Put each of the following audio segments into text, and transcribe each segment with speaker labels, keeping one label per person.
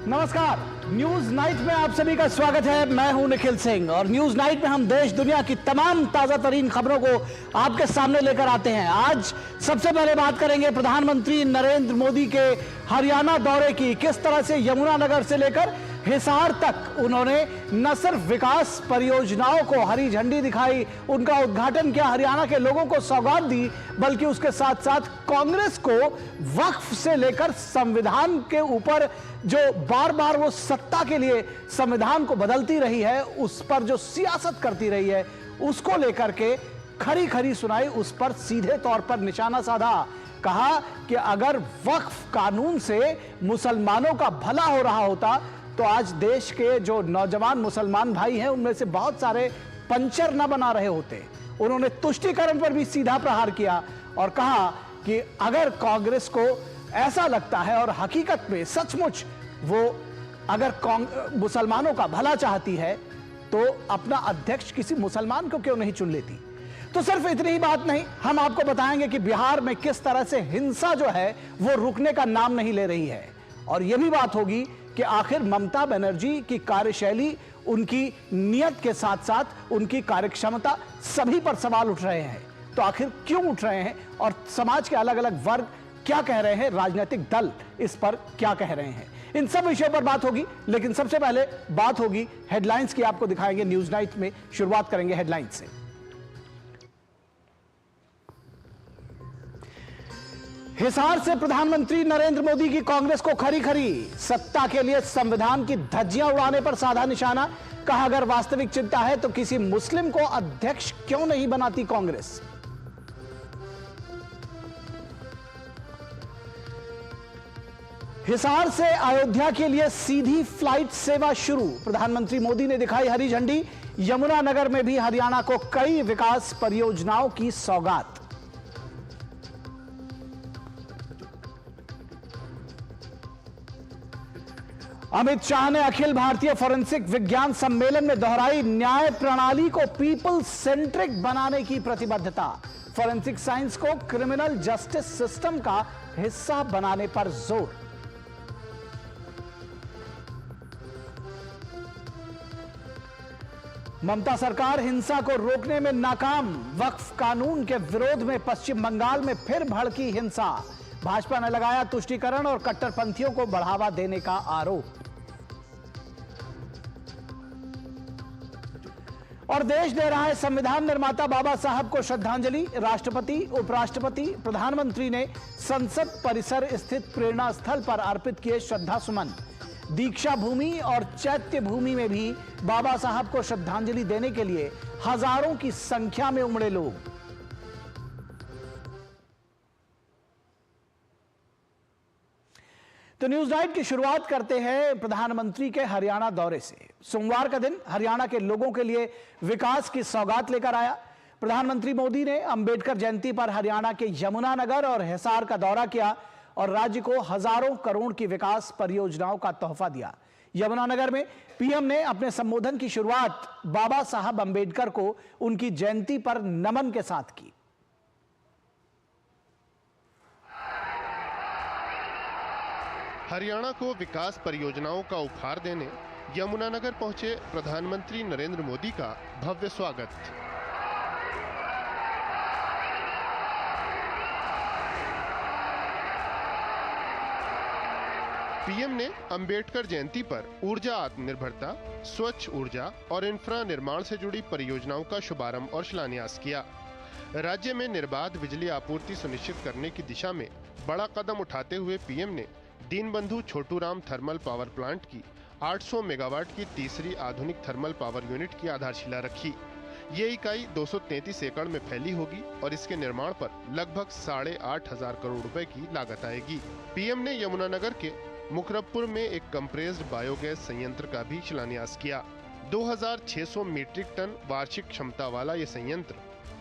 Speaker 1: नमस्कार, news night में आप सभी का स्वागत है। मैं हूं निखिल सिंह और न्यूज नाइट में हम देश दुनिया की तमाम ताजा तरीन खबरों को आपके सामने लेकर आते हैं। आज सबसे पहले बात करेंगे प्रधानमंत्री नरेंद्र मोदी के हरियाणा दौरे की। किस तरह से यमुनानगर से लेकर हिसार तक उन्होंने न सिर्फ विकास परियोजनाओं को हरी झंडी दिखाई, उनका उद्घाटन किया, हरियाणा के लोगों को सौगात दी, बल्कि उसके साथ साथ कांग्रेस को वक्फ से लेकर संविधान के ऊपर जो बार बार वो सत्ता के लिए संविधान को बदलती रही है, उस पर जो सियासत करती रही है, उसको लेकर के खरी खरी सुनाई, उस पर सीधे तौर पर निशाना साधा। कहा कि अगर वक्फ कानून से मुसलमानों का भला हो रहा होता तो आज देश के जो नौजवान मुसलमान भाई हैं उनमें से बहुत सारे पंचर न बना रहे होते। उन्होंने तुष्टीकरण पर भी सीधा प्रहार किया और कहा कि अगर कांग्रेस को ऐसा लगता है और हकीकत में सचमुच वो अगर मुसलमानों का भला चाहती है तो अपना अध्यक्ष किसी मुसलमान को क्यों नहीं चुन लेती। तो सिर्फ इतनी ही बात नहीं, हम आपको बताएंगे कि बिहार में किस तरह से हिंसा जो है वो रुकने का नाम नहीं ले रही है। और यह भी बात होगी कि आखिर ममता बनर्जी की कार्यशैली, उनकी नियत के साथ साथ उनकी कार्यक्षमता, सभी पर सवाल उठ रहे हैं। तो आखिर क्यों उठ रहे हैं और समाज के अलग अलग वर्ग क्या कह रहे हैं, राजनीतिक दल इस पर क्या कह रहे हैं, इन सब विषयों पर बात होगी। लेकिन सबसे पहले बात होगी हेडलाइंस की। आपको दिखाएंगे न्यूज नाइट में। शुरुआत करेंगे हेडलाइंस से। हिसार से प्रधानमंत्री नरेंद्र मोदी की कांग्रेस को खरी खरी, सत्ता के लिए संविधान की धज्जियां उड़ाने पर साधा निशाना। कहा अगर वास्तविक चिंता है तो किसी मुस्लिम को अध्यक्ष क्यों नहीं बनाती कांग्रेस। हिसार से अयोध्या के लिए सीधी फ्लाइट सेवा शुरू, प्रधानमंत्री मोदी ने दिखाई हरी झंडी। यमुनानगर में भी हरियाणा को कई विकास परियोजनाओं की सौगात। अमित शाह ने अखिल भारतीय फोरेंसिक विज्ञान सम्मेलन में दोहराई न्याय प्रणाली को पीपल सेंट्रिक बनाने की प्रतिबद्धता। फोरेंसिक साइंस को क्रिमिनल जस्टिस सिस्टम का हिस्सा बनाने पर जोर। ममता सरकार हिंसा को रोकने में नाकाम, वक्फ कानून के विरोध में पश्चिम बंगाल में फिर भड़की हिंसा। भाजपा ने लगाया तुष्टीकरण और कट्टरपंथियों को बढ़ावा देने का आरोप। और देश दे रहा है संविधान निर्माता बाबा साहब को श्रद्धांजलि। राष्ट्रपति, उपराष्ट्रपति, प्रधानमंत्री ने संसद परिसर स्थित प्रेरणा स्थल पर अर्पित किए श्रद्धा सुमन। दीक्षा भूमि और चैत्य भूमि में भी बाबा साहब को श्रद्धांजलि देने के लिए हजारों की संख्या में उमड़े लोग। तो न्यूज नाइट की शुरुआत करते हैं प्रधानमंत्री के हरियाणा दौरे से। सोमवार का दिन हरियाणा के लोगों के लिए विकास की सौगात लेकर आया। प्रधानमंत्री मोदी ने अंबेडकर जयंती पर हरियाणा के यमुनानगर और हिसार का दौरा किया और राज्य को हजारों करोड़ की विकास परियोजनाओं का तोहफा दिया। यमुनानगर में पीएम ने अपने संबोधन की शुरुआत बाबा साहब अंबेडकर को उनकी जयंती पर नमन के साथ की।
Speaker 2: हरियाणा को विकास परियोजनाओं का उपहार देने यमुनानगर पहुंचे प्रधानमंत्री नरेंद्र मोदी का भव्य स्वागत। पीएम ने अंबेडकर जयंती पर ऊर्जा आत्मनिर्भरता, स्वच्छ ऊर्जा और इंफ्रा निर्माण से जुड़ी परियोजनाओं का शुभारंभ और शिलान्यास किया। राज्य में निर्बाध बिजली आपूर्ति सुनिश्चित करने की दिशा में बड़ा कदम उठाते हुए पीएम ने Deenbandhu Chhotu Ram thermal power plant की 800 मेगावाट की तीसरी आधुनिक थर्मल पावर यूनिट की आधारशिला रखी। ये इकाई 233 एकड़ में फैली होगी और इसके निर्माण पर लगभग 8,500 करोड़ रुपए की लागत आएगी। पीएम ने यमुनानगर के मुकरबपुर में एक कंप्रेस्ड बायोगैस संयंत्र का भी शिलान्यास किया। 2600 मीट्रिक टन वार्षिक क्षमता वाला ये संयंत्र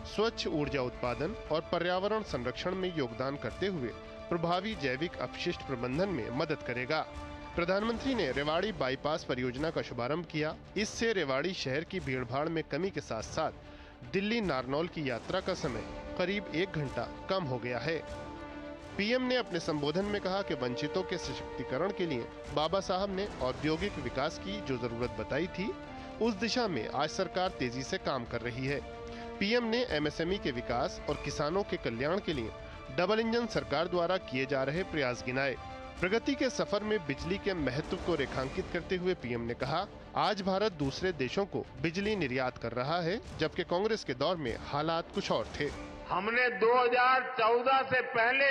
Speaker 2: स्वच्छ ऊर्जा उत्पादन और पर्यावरण संरक्षण में योगदान करते हुए प्रभावी जैविक अपशिष्ट प्रबंधन में मदद करेगा। प्रधानमंत्री ने रेवाड़ी बाईपास परियोजना का शुभारंभ किया। इससे रेवाड़ी शहर की भीड़भाड़ में कमी के साथ साथ दिल्ली नारनौल की यात्रा का समय करीब 1 घंटा कम हो गया है। पीएम ने अपने संबोधन में कहा कि वंचितों के सशक्तिकरण के लिए बाबा साहब ने औद्योगिक विकास की जो जरूरत बताई थी, उस दिशा में आज सरकार तेजी से काम कर रही है। पीएम ने एमएसएमई के विकास और किसानों के कल्याण के लिए डबल इंजन सरकार द्वारा किए जा रहे प्रयास गिनाए। प्रगति के सफर में बिजली के महत्व को रेखांकित करते हुए पीएम ने कहा, आज भारत दूसरे देशों को बिजली निर्यात कर रहा है, जबकि कांग्रेस के दौर में हालात कुछ और थे।
Speaker 3: हमने 2014 से पहले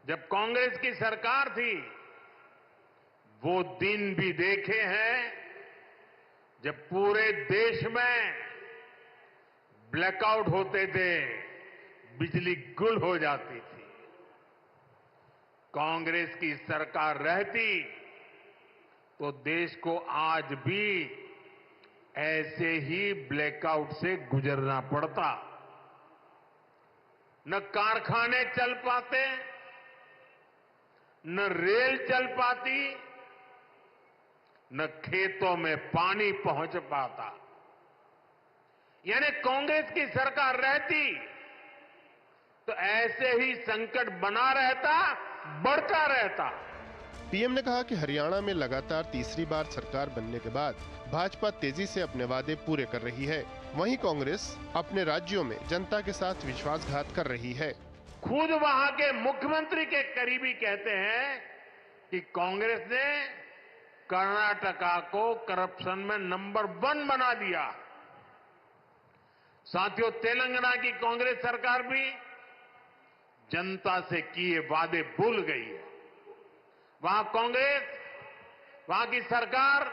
Speaker 3: जब कांग्रेस की सरकार थी, वो दिन भी देखे हैं जब पूरे देश में ब्लैकआउट होते थे, बिजली गुल हो जाती थी। कांग्रेस की सरकार रहती तो देश को आज भी ऐसे ही ब्लैकआउट से गुजरना पड़ता। न कारखाने चल पाते, न रेल चल पाती, न खेतों में पानी पहुंच पाता। यानी कांग्रेस की सरकार रहती तो ऐसे ही संकट बना रहता, बढ़ता रहता।
Speaker 2: पीएम ने कहा कि हरियाणा में लगातार तीसरी बार सरकार बनने के बाद भाजपा तेजी से अपने वादे पूरे कर रही है। वहीं कांग्रेस अपने राज्यों में जनता के साथ विश्वासघात कर रही है।
Speaker 3: खुद वहां के मुख्यमंत्री के करीबी कहते हैं कि कांग्रेस ने कर्नाटका को करप्शन में नंबर 1 बना दिया। साथियों, तेलंगाना की कांग्रेस सरकार भी जनता से किए वादे भूल गई है। वहां कांग्रेस, वहां की सरकार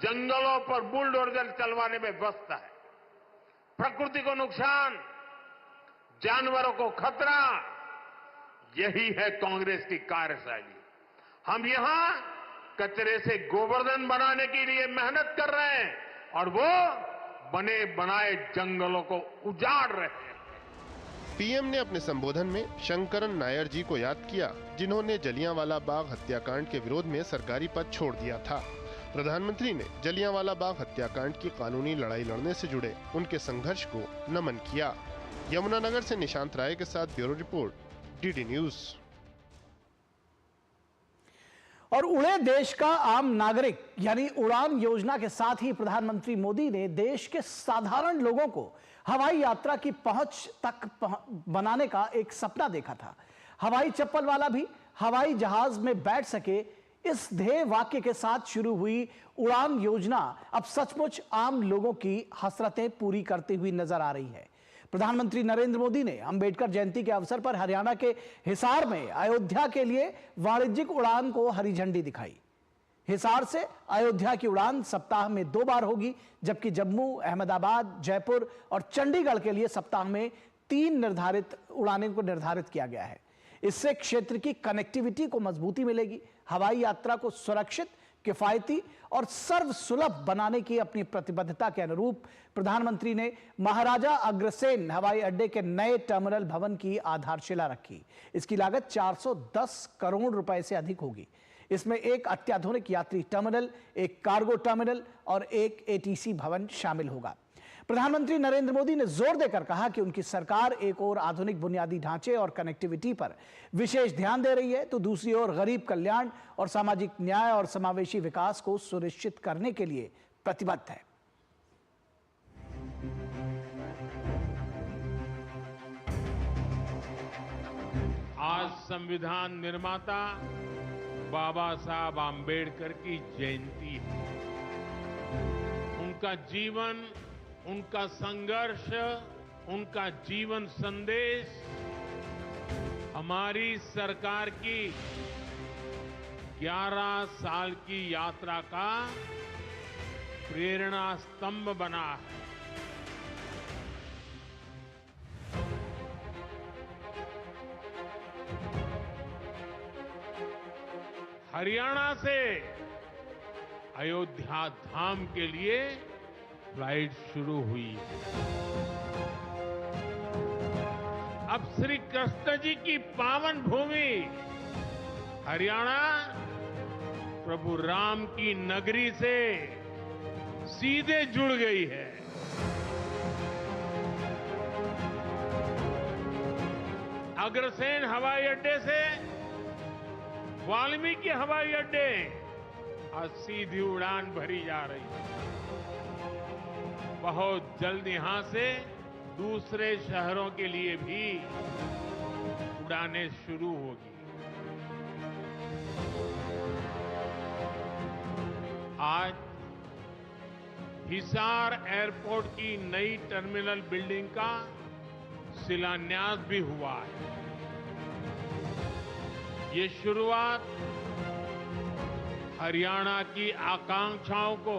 Speaker 3: जंगलों पर बुलडोजर चलवाने में व्यस्त है। प्रकृति को नुकसान, जानवरों को खतरा, यही है कांग्रेस की कार्यशैली। हम यहां कचरे से गोवर्धन बनाने के लिए मेहनत कर रहे हैं और वो बने बनाए जंगलों को उजाड़ रहे हैं।
Speaker 2: पीएम ने अपने संबोधन में शंकरन नायर जी को याद किया, जिन्होंने जलियांवाला बाग हत्याकांड के विरोध में सरकारी पद छोड़ दिया था। प्रधानमंत्री ने जलियांवाला बाग हत्याकांड की कानूनी लड़ाई लड़ने से जुड़े उनके संघर्ष को नमन किया। यमुनानगर से निशांत राय के साथ ब्यूरो रिपोर्ट, डीडी न्यूज।
Speaker 1: और उड़े देश का आम नागरिक यानी उड़ान योजना के साथ ही प्रधानमंत्री मोदी ने देश के साधारण लोगों को हवाई यात्रा की पहुंच तक बनाने का एक सपना देखा था। हवाई चप्पल वाला भी हवाई जहाज में बैठ सके, इस ध्येय वाक्य के साथ शुरू हुई उड़ान योजना अब सचमुच आम लोगों की हसरतें पूरी करती हुई नजर आ रही है। प्रधानमंत्री नरेंद्र मोदी ने अंबेडकर जयंती के अवसर पर हरियाणा के हिसार में अयोध्या के लिए वाणिज्यिक उड़ान को हरी झंडी दिखाई। हिसार से अयोध्या की उड़ान सप्ताह में 2 बार होगी, जबकि जम्मू, अहमदाबाद, जयपुर और चंडीगढ़ के लिए सप्ताह में 3 निर्धारित उड़ानें को निर्धारित किया गया है। इससे क्षेत्र की कनेक्टिविटी को मजबूती मिलेगी। हवाई यात्रा को सुरक्षित, किफायती और सर्वसुलभ बनाने की अपनी प्रतिबद्धता के अनुरूप प्रधानमंत्री ने महाराजा अग्रसेन हवाई अड्डे के नए टर्मिनल भवन की आधारशिला रखी। इसकी लागत 410 करोड़ रुपए से अधिक होगी। इसमें एक अत्याधुनिक यात्री टर्मिनल, एक कार्गो टर्मिनल और एक एटीसी भवन शामिल होगा। प्रधानमंत्री नरेंद्र मोदी ने जोर देकर कहा कि उनकी सरकार एक ओर आधुनिक बुनियादी ढांचे और कनेक्टिविटी पर विशेष ध्यान दे रही है, तो दूसरी ओर गरीब कल्याण और सामाजिक न्याय और समावेशी विकास को सुनिश्चित करने के लिए प्रतिबद्ध है।
Speaker 3: आज संविधान निर्माता बाबा साहब आम्बेडकर की जयंती है। उनका जीवन, उनका संघर्ष, उनका जीवन संदेश हमारी सरकार की 11 साल की यात्रा का प्रेरणा स्तंभ बना है। हरियाणा से अयोध्या धाम के लिए फ्लाइट शुरू हुई है। अब श्री कृष्ण जी की पावन भूमि हरियाणा प्रभु राम की नगरी से सीधे जुड़ गई है। अग्रसेन हवाई अड्डे से वाल्मीकि हवाई अड्डे आज सीधी उड़ान भरी जा रही है। बहुत जल्द यहां से दूसरे शहरों के लिए भी उड़ानें शुरू होगी। आज हिसार एयरपोर्ट की नई टर्मिनल बिल्डिंग का शिलान्यास भी हुआ है। ये शुरुआत हरियाणा की आकांक्षाओं को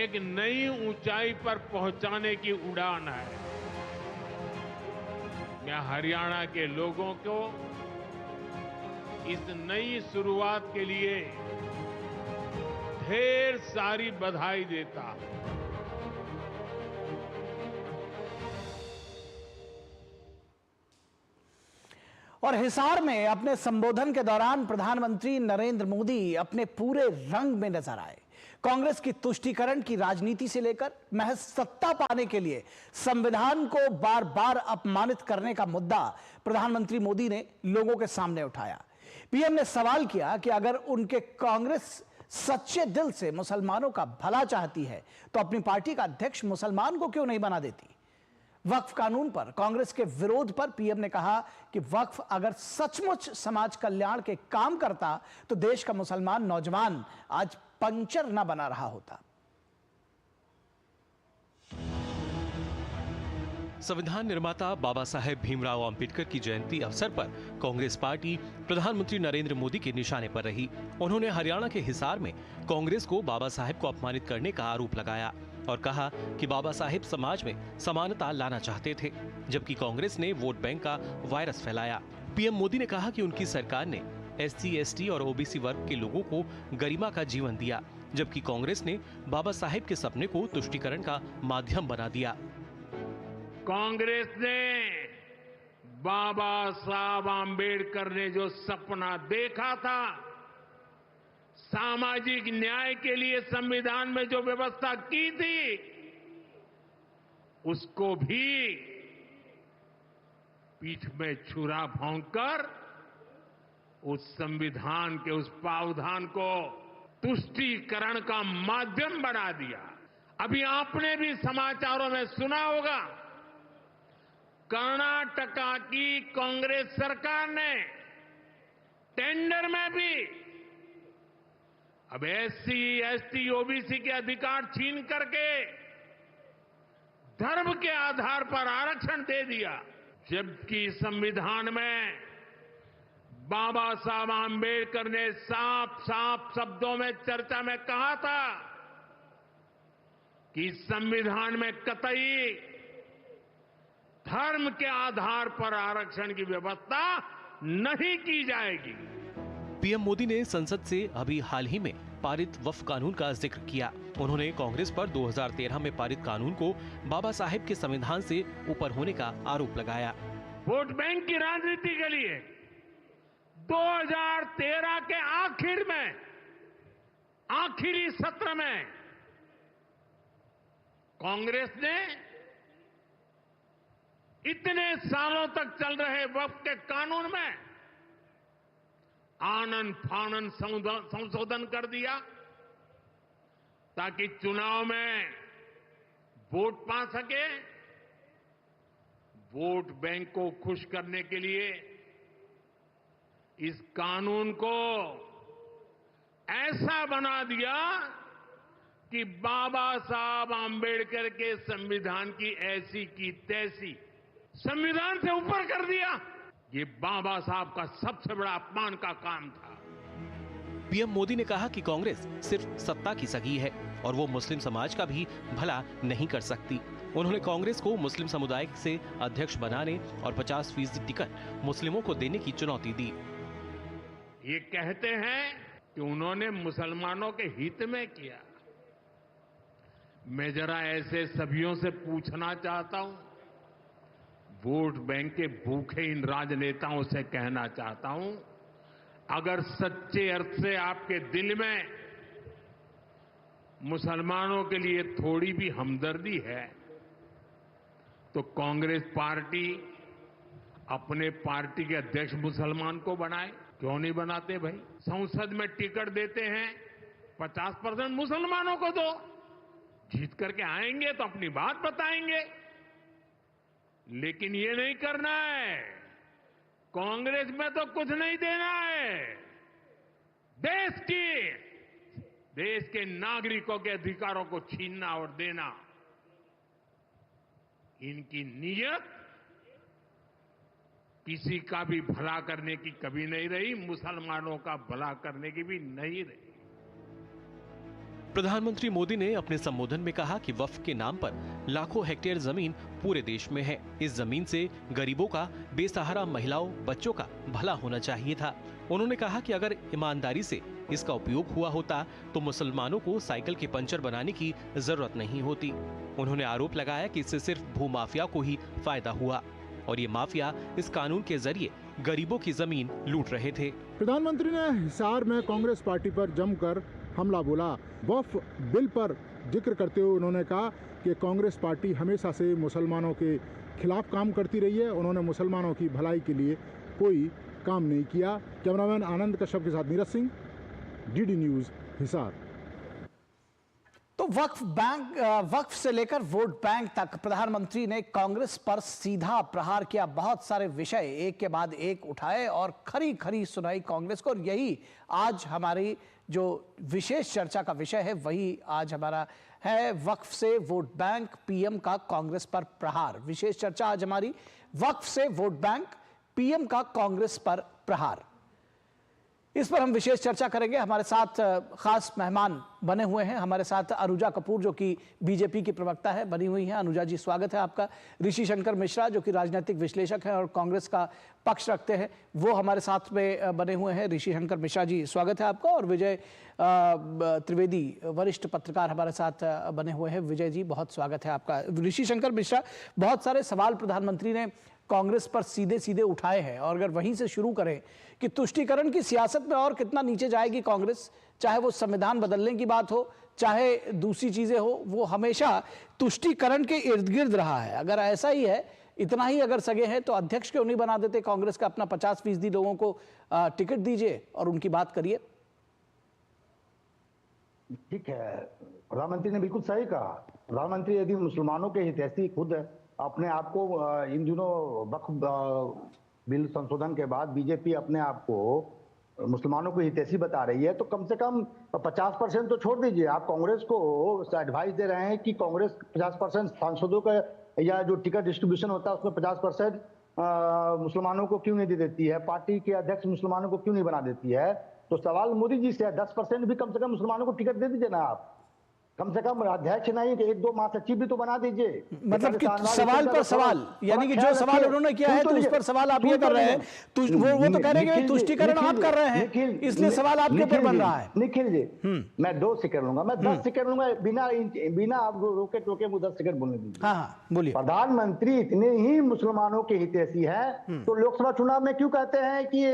Speaker 3: एक नई ऊंचाई पर पहुंचाने की उड़ान है। मैं हरियाणा के लोगों को इस नई शुरुआत के लिए ढेर सारी बधाई देता हूं।
Speaker 1: और हिसार में अपने संबोधन के दौरान प्रधानमंत्री नरेंद्र मोदी अपने पूरे रंग में नजर आए। कांग्रेस की तुष्टीकरण की राजनीति से लेकर महज सत्ता पाने के लिए संविधान को बार बार अपमानित करने का मुद्दा प्रधानमंत्री मोदी ने लोगों के सामने उठाया। पीएम ने सवाल किया कि अगर उनके कांग्रेस सच्चे दिल से मुसलमानों का भला चाहती है तो अपनी पार्टी का अध्यक्ष मुसलमान को क्यों नहीं बना देती। वक्फ कानून पर कांग्रेस के विरोध पर पीएम ने कहा कि वक्फ अगर सचमुच समाज कल्याण के काम करता तो देश का मुसलमान नौजवान आज पंचर न बना रहा होता।
Speaker 4: संविधान निर्माता बाबा साहेब भीमराव अंबेडकर की जयंती अवसर पर कांग्रेस पार्टी प्रधानमंत्री नरेंद्र मोदी के निशाने पर रही। उन्होंने हरियाणा के हिसार में कांग्रेस को बाबा साहेब को अपमानित करने का आरोप लगाया और कहा कि बाबा साहेब समाज में समानता लाना चाहते थे, जबकि कांग्रेस ने वोट बैंक का वायरस फैलाया। पीएम मोदी ने कहा कि उनकी सरकार ने एससी, एसटी और ओबीसी वर्ग के लोगों को गरिमा का जीवन दिया, जबकि कांग्रेस ने बाबा साहेब के सपने को तुष्टीकरण का माध्यम बना दिया।
Speaker 3: कांग्रेस ने बाबा साहब आंबेडकर ने जो सपना देखा था, सामाजिक न्याय के लिए संविधान में जो व्यवस्था की थी, उसको भी पीठ में छुरा भोंककर उस संविधान के उस प्रावधान को तुष्टीकरण का माध्यम बना दिया। अभी आपने भी समाचारों में सुना होगा, कर्नाटका की कांग्रेस सरकार ने टेंडर में भी अब एससी, एसटी, ओबीसी के अधिकार छीन करके धर्म के आधार पर आरक्षण दे दिया, जबकि संविधान में बाबा साहब आंबेडकर ने साफ साफ शब्दों में चर्चा में कहा था कि संविधान में कतई धर्म के आधार पर आरक्षण की व्यवस्था नहीं की जाएगी।
Speaker 4: पीएम मोदी ने संसद से अभी हाल ही में पारित वक्फ कानून का जिक्र किया। उन्होंने कांग्रेस पर 2013 में पारित कानून को बाबा साहेब के संविधान से ऊपर होने का आरोप लगाया।
Speaker 3: वोट बैंक की राजनीति के लिए 2013 के आखिर में, आखिरी सत्र में कांग्रेस ने इतने सालों तक चल रहे वक्फ के कानून में आनन फानन संशोधन कर दिया ताकि चुनाव में वोट पा सके। वोट बैंक को खुश करने के लिए इस कानून को ऐसा बना दिया कि बाबा साहब आंबेडकर के संविधान की ऐसी की तैसी संविधान से ऊपर कर दिया। ये बाबा साहब का सबसे बड़ा अपमान का काम था।
Speaker 4: पीएम मोदी ने कहा कि कांग्रेस सिर्फ सत्ता की सगी है और वो मुस्लिम समाज का भी भला नहीं कर सकती। उन्होंने कांग्रेस को मुस्लिम समुदाय से अध्यक्ष बनाने और 50% टिकट मुस्लिमों को देने की चुनौती दी।
Speaker 3: ये कहते हैं कि उन्होंने मुसलमानों के हित में किया। मैं जरा ऐसे सभियों से पूछना चाहता हूं, वोट बैंक के भूखे इन राजनेताओं से कहना चाहता हूं, अगर सच्चे अर्थ से आपके दिल में मुसलमानों के लिए थोड़ी भी हमदर्दी है तो कांग्रेस पार्टी अपने पार्टी के अध्यक्ष मुसलमान को बनाए, क्यों नहीं बनाते भाई? संसद में टिकट देते हैं 50% मुसलमानों को दो, जीत करके आएंगे तो अपनी बात बताएंगे। लेकिन ये नहीं करना है। कांग्रेस में तो कुछ नहीं देना है। देश के नागरिकों के अधिकारों को छीनना और देना, इनकी नीयत किसी का भी भला करने की कभी नहीं रही, मुसलमानों का भला करने की भी नहीं रही।
Speaker 4: प्रधानमंत्री मोदी ने अपने संबोधन में कहा कि वक्फ के नाम पर लाखों हेक्टेयर जमीन पूरे देश में है। इस जमीन से गरीबों का, बेसहारा महिलाओं, बच्चों का भला होना चाहिए था। उन्होंने कहा कि अगर ईमानदारी से इसका उपयोग हुआ होता तो मुसलमानों को साइकिल के पंचर बनाने की जरूरत नहीं होती। उन्होंने आरोप लगाया कि इससे सिर्फ भूमाफिया को ही फायदा हुआ और ये माफिया इस कानून के जरिए गरीबों की जमीन लूट रहे थे।
Speaker 5: प्रधानमंत्री ने हिसार में कांग्रेस पार्टी पर जमकर हमला बोला। वक्फ बिल पर जिक्र करते हुए उन्होंने कहा कि कांग्रेस पार्टी हमेशा से मुसलमानों के खिलाफ काम करती रही है। उन्होंने मुसलमानों की भलाई के लिए कोई काम नहीं किया। कैमरामैन आनंद कश्यप के साथ नीरज सिंह, डीडी न्यूज, हिसार।
Speaker 1: तो वक्फ से लेकर वोट बैंक तक प्रधानमंत्री ने कांग्रेस पर सीधा प्रहार किया। बहुत सारे विषय एक के बाद एक उठाए और खरी खरी सुनाई कांग्रेस को। और यही आज हमारी जो विशेष चर्चा का विषय है, वही आज हमारा है, वक्फ से वोट बैंक, पीएम का कांग्रेस पर प्रहार। विशेष चर्चा आज हमारी, वक्फ से वोट बैंक, पीएम का कांग्रेस पर प्रहार। इस पर हम विशेष चर्चा करेंगे। हमारे साथ खास मेहमान बने हुए हैं। हमारे साथ अनुजा कपूर जो कि बीजेपी की प्रवक्ता है, बनी हुई हैं। अनुजा जी, स्वागत है आपका। ऋषि शंकर मिश्रा जो कि राजनीतिक विश्लेषक हैं और कांग्रेस का पक्ष रखते हैं, वो हमारे साथ में बने हुए हैं। ऋषि शंकर मिश्रा जी, स्वागत है आपका। और विजय त्रिवेदी, वरिष्ठ पत्रकार, हमारे साथ बने हुए हैं। विजय जी, बहुत स्वागत है आपका। ऋषि शंकर मिश्रा, बहुत सारे सवाल प्रधानमंत्री ने कांग्रेस पर सीधे सीधे उठाए हैं और अगर वहीं से शुरू करें कि तुष्टीकरण की सियासत में और कितना नीचे जाएगी कांग्रेस, चाहे वो संविधान बदलने की बात हो, चाहे दूसरी चीजें हो, वो हमेशा तुष्टीकरण के इर्द गिर्द रहा है। अगर ऐसा ही है, इतना ही अगर सगे हैं, तो अध्यक्ष क्यों नहीं बना देते कांग्रेस का? अपना 50% लोगों को टिकट दीजिए और उनकी बात करिए।
Speaker 6: ठीक है, प्रधानमंत्री ने बिल्कुल सही कहा। प्रधानमंत्री यदि मुसलमानों के हितैषी खुद अपने आप को इन दिनों वक्फ बिल संशोधन के बाद बीजेपी अपने आप को मुसलमानों को हितैषी बता रही है, तो कम से कम 50% तो छोड़ दीजिए। आप कांग्रेस को एडवाइस दे रहे हैं कि कांग्रेस 50% सांसदों का या जो टिकट डिस्ट्रीब्यूशन होता है उसमें 50% मुसलमानों को क्यों नहीं दे देती है, पार्टी के अध्यक्ष मुसलमानों को क्यों नहीं बना देती है। तो सवाल मोदी जी से है, 10% भी कम से कम मुसलमानों को टिकट दे दीजिए ना। आप कम से कम अध्यक्ष नहीं कि 1-2 महासचिव भी तो बना दीजिए।
Speaker 1: मतलब कि सवाल पर सवाल, यानी कि जो सवाल उन्होंने किया है तो उस पर सवाल आप ये कर रहे हैं। वो तो कह रहे हैं कि तुष्टीकरण आप कर रहे हैं, इसलिए सवाल आपके ऊपर बन रहा है।
Speaker 6: निखिल जी, मैं 2 सेकंड लूंगा, मैं 10 सेकंड लूंगा, बिना आप रोके टोके मुझे 10 सेकंड बोलने दीजिए।
Speaker 1: हाँ, बोलिए।
Speaker 6: प्रधानमंत्री इतने ही मुसलमानों के हितैषी है तो लोकसभा चुनाव में क्यों कहते हैं कि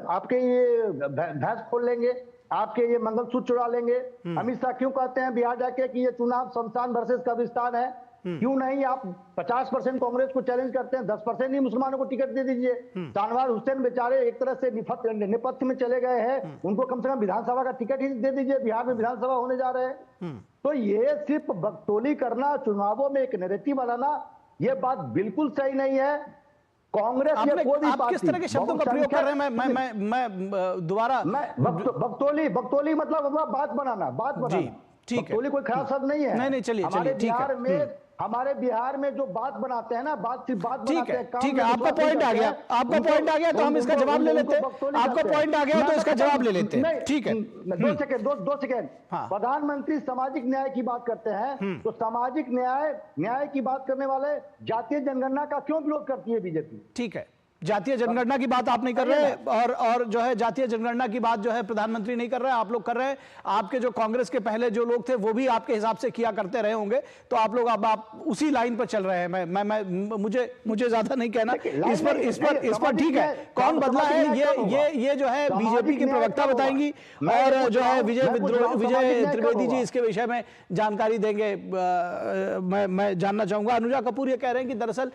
Speaker 6: आपके ये भैंस खोल लेंगे, आपके ये मंगलसूत्र चुरा लेंगे। अमित शाह क्यों कहते हैं बिहार जाके कि ये चुनाव शमशान वर्सेस कब्रिस्तान है? क्यों नहीं आप 50% कांग्रेस को चैलेंज करते हैं, 10% ही मुसलमानों को टिकट दे दीजिए। शाहनवाज हुसैन बेचारे एक तरह से निपत्य में चले गए हैं, उनको कम से कम विधानसभा का टिकट ही दे दीजिए। बिहार में विधानसभा होने जा रहे हैं। तो ये सिर्फ बकतौली करना, चुनावों में एक नैरेटिव बनाना, ये बात बिल्कुल सही नहीं है। कांग्रेस या कोई भी
Speaker 1: आप किस तरह के शब्दों का प्रयोग कर रहे हैं? मैं दोबारा
Speaker 6: बकतौली मतलब बात बनाना।
Speaker 1: जी, ठीक है।
Speaker 6: बकतौली कोई खराब शब्द नहीं है।
Speaker 1: नहीं, चलिए,
Speaker 6: हमारे बिहार में जो बात बनाते हैं ना, सिर्फ बात बनाते हैं।
Speaker 1: ठीक है, आपका पॉइंट आ गया, तो हम इसका जवाब ले लेते हैं। आपका पॉइंट आ गया तो इसका जवाब ले लेते हैं। ठीक है,
Speaker 6: 2 सेकेंड। प्रधानमंत्री सामाजिक न्याय की बात करते हैं, तो सामाजिक न्याय की बात करने वाले जातीय जनगणना का क्यों विरोध करती है बीजेपी?
Speaker 1: ठीक है, जातीय जनगणना की बात आप नहीं कर रहे, और जो है जातीय जनगणना की बात जो है प्रधानमंत्री नहीं कर रहे, आप लोग कर रहे हैं। आपके जो कांग्रेस के पहले जो लोग थे वो भी आपके हिसाब से किया करते रहे होंगे, तो आप लोग अब आप उसी लाइन पर चल रहे हैं। मैं मुझे ज्यादा नहीं कहना इस पर ठीक है। कौन बदला है ये जो है बीजेपी के प्रवक्ता बताएंगी, और जो है विजय त्रिवेदी जी इसके विषय में जानकारी देंगे। मैं जानना चाहूंगा, अनुजा कपूर ये कह रहे हैं कि दरअसल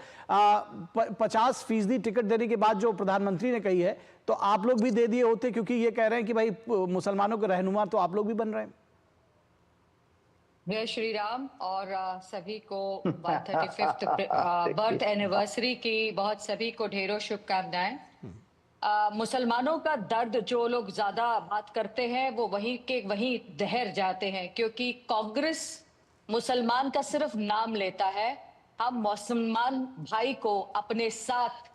Speaker 1: 50% टिकट देने की बात जो प्रधानमंत्री ने कही है तो आप लोग भी दे दिए होते, क्योंकि ये कह रहे हैं कि भाई मुसलमानों के रहनुमा तो आप लोग भी बन रहे हैं।
Speaker 7: जय श्री राम, और सभी को 135th बर्थ एनिवर्सरी की बहुत सभी को ढेरों शुभकामनाएं। मुसलमानों का दर्द जो लोग ज्यादा बात करते हैं वो वहीं के वहीं दहर जाते हैं, क्योंकि कांग्रेस मुसलमान का सिर्फ नाम लेता है। हम मुसलमान भाई को अपने साथ,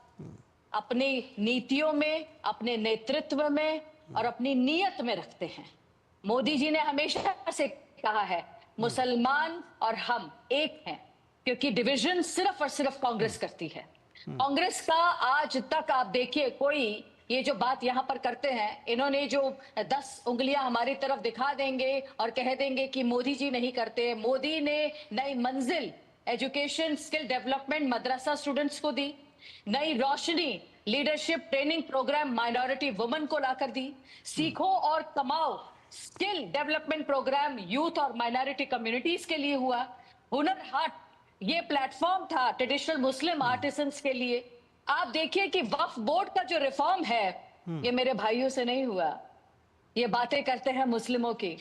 Speaker 7: अपनी नीतियों में, अपने नेतृत्व में और अपनी नीयत में रखते हैं। मोदी जी ने हमेशा से कहा है मुसलमान और हम एक हैं, क्योंकि डिवीजन सिर्फ और सिर्फ कांग्रेस करती है। कांग्रेस का आज तक आप देखिए, कोई ये जो बात यहां पर करते हैं, इन्होंने जो 10 उंगलियां हमारी तरफ दिखा देंगे और कह देंगे कि मोदी जी नहीं करते। मोदी ने Nai Manzil education skill development मदरसा स्टूडेंट्स को दी, Nai Roshni leadership training programme minority women को लाकर दी, Seekho aur Kamao skill development programme youth और माइनॉरिटी कम्युनिटीज के लिए हुआ, हुनर हाट ये प्लेटफॉर्म था ट्रेडिशनल मुस्लिम आर्टिसंस के लिए। आप देखिए कि वक्फ बोर्ड का जो रिफॉर्म है ये मेरे भाइयों से नहीं हुआ, ये बातें करते हैं मुस्लिमों की।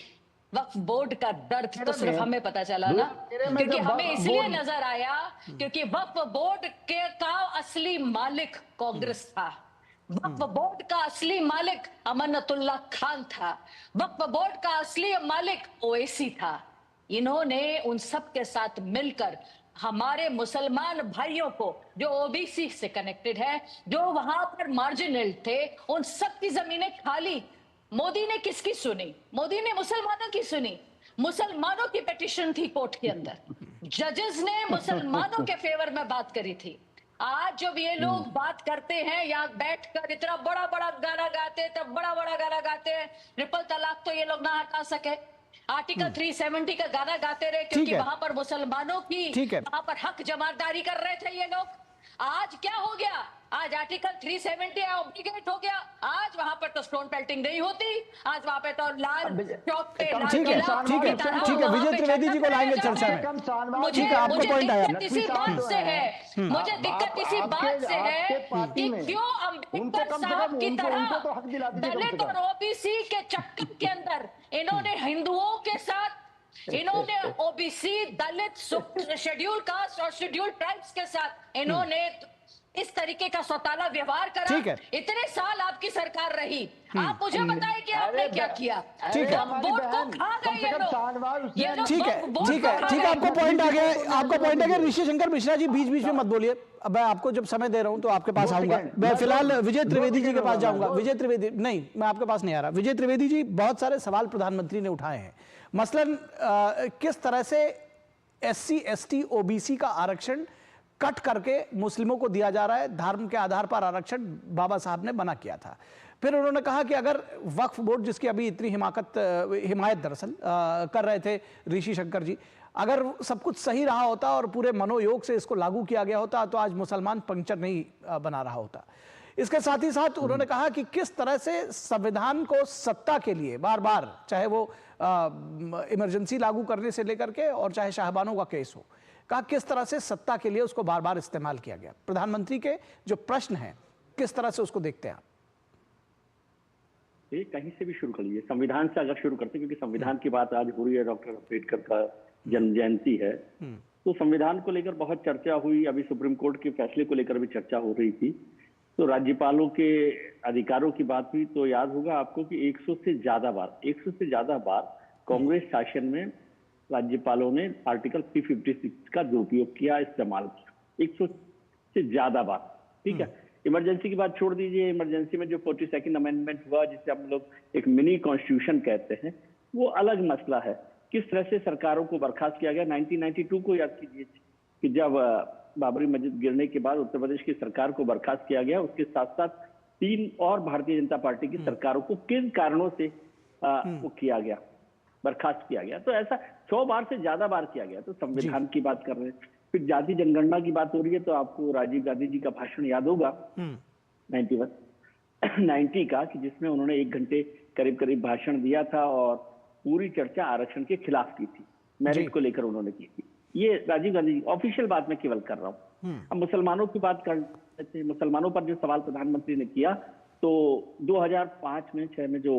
Speaker 7: वक्फ बोर्ड का दर्द तो सिर्फ हमें पता चला ना, क्योंकि हमें इसलिए नजर आया क्योंकि वक्फ बोर्ड का असली मालिक कांग्रेस था। वक्फ बोर्ड का असली मालिक अमानतुल्लाह खान था। वक्फ बोर्ड का असली मालिक ओवैसी था। इन्होंने उन सब के साथ मिलकर हमारे मुसलमान भाइयों को जो ओबीसी से कनेक्टेड है, जो वहां पर मार्जिनल थे, उन सब की जमीनें खाली। मोदी ने किसकी सुनी? मोदी ने मुसलमानों की सुनी। मुसलमानों की पिटीशन थी कोर्ट के अंदर, जजेस ने मुसलमानों के फेवर में बात करी थी। आज जब ये लोग बात करते हैं यहाँ बैठकर, इतना बड़ा बड़ा गाना गाते हैं, तब बड़ा बड़ा गाना गाते हैं, ट्रिपल तलाक तो ये लोग ना हटा सके, आर्टिकल 370 का गाना गाते रहे, क्योंकि वहां पर मुसलमानों की वहां पर हक जमादारी कर रहे थे ये लोग। आज क्या हो गया? आज आर्टिकल 370 ऑब्लिगेट हो गया। आज वहां पर तो स्टोन पेल्टिंग नहीं होती, आज वहां पे तो लाल चौक पे
Speaker 1: ठीक है विजय त्रिवेदी जी को लाएंगे चर्चा में।
Speaker 7: मुझे दिक्कत इसी बात से है, मुझे दिक्कत इसी बात से है कि क्यों अम्बेडकर साहब की तरह दलित और ओबीसी के चक्कर के अंदर इन्होंने हिंदुओं के साथ, इन्होंने ओबीसी, दलित, शेड्यूल कास्ट और शेड्यूल ट्राइब्स के साथ इन्होंने इस तरीके का सौताला व्यवहार करा। इतने साल आपकी सरकार रही, आप मुझे बताएं कि आपने क्या किया?
Speaker 1: ठीक है,
Speaker 7: वोट को खा गए ये लोग।
Speaker 1: ठीक है, आपको पॉइंट आ गया। ऋषि शंकर मिश्रा जी बीच बीच में मत बोलिए, अब मैं आपको जब समय दे रहा हूं तो आपके पास आऊंगा। मैं फिलहाल विजय त्रिवेदी जी के पास जाऊंगा। विजय त्रिवेदी नहीं, मैं आपके पास नहीं आ रहा। विजय त्रिवेदी जी, बहुत सारे सवाल प्रधानमंत्री ने उठाए हैं, मसलन किस तरह से SC ST OBC का आरक्षण कट करके मुस्लिमों को दिया जा रहा है, धर्म के आधार पर आरक्षण बाबा साहब ने मना किया था। फिर उन्होंने कहा कि अगर वक्फ बोर्ड, जिसकी अभी इतनी हिमायत दरअसल कर रहे थे ऋषि शंकर जी, अगर सब कुछ सही रहा होता और पूरे मनोयोग से इसको लागू किया गया होता तो आज मुसलमान पंक्चर नहीं बना रहा होता। इसके साथ ही साथ उन्होंने कहा कि किस तरह से संविधान को सत्ता के लिए बार बार, चाहे वो इमरजेंसी लागू करने से लेकर के और चाहे शाहबानों का केस हो, कहा किस तरह से सत्ता के लिए उसको बार बार इस्तेमाल किया गया। प्रधानमंत्री के जो प्रश्न हैं किस तरह से उसको देखते हैं आप?
Speaker 8: ये कहीं से भी शुरू कर लीजिए, संविधान से अगर शुरू करते हैं, क्योंकि संविधान की बात आज हो रही है, डॉक्टर अम्बेडकर का जन्म जयंती है, तो संविधान को लेकर बहुत चर्चा हुई। अभी सुप्रीम कोर्ट के फैसले को लेकर भी चर्चा हो रही थी, तो राज्यपालों के अधिकारों की बात हुई। तो याद होगा आपको कि 100 से ज्यादा बार कांग्रेस शासन में राज्यपालों ने आर्टिकल 356 का दुरुपयोग किया, इस्तेमाल किया, 100 से ज्यादा बार। ठीक है, इमरजेंसी की बात छोड़ दीजिए। इमरजेंसी में जो 42nd अमेंडमेंट हुआ, जिसे हम लोग एक मिनी कॉन्स्टिट्यूशन कहते हैं, वो अलग मसला है। किस तरह से सरकारों को बर्खास्त किया गया। 1992 को याद कीजिए कि जब बाबरी मस्जिद गिरने के बाद उत्तर प्रदेश की सरकार को बर्खास्त किया गया। उसके साथ साथ 3 और भारतीय जनता पार्टी की सरकारों को किन कारणों से वो किया गया, बर्खास्त किया गया। तो ऐसा 100 बार से ज्यादा बार किया गया। तो संविधान की बात कर रहे हैं, फिर जाति जनगणना की बात हो रही है, तो आपको राजीव गांधी जी का भाषण याद होगा 90 का, कि जिसमें उन्होंने 1 घंटे करीब करीब भाषण दिया था और पूरी चर्चा आरक्षण के खिलाफ की थी, मेरिट को लेकर उन्होंने की थी। ये राजीव गांधी ऑफिशियल बात मैं केवल कर रहा हूँ। अब मुसलमानों की बात कर लेते हैं। मुसलमानों पर जो सवाल प्रधानमंत्री ने किया, तो 2005 में 6 में जो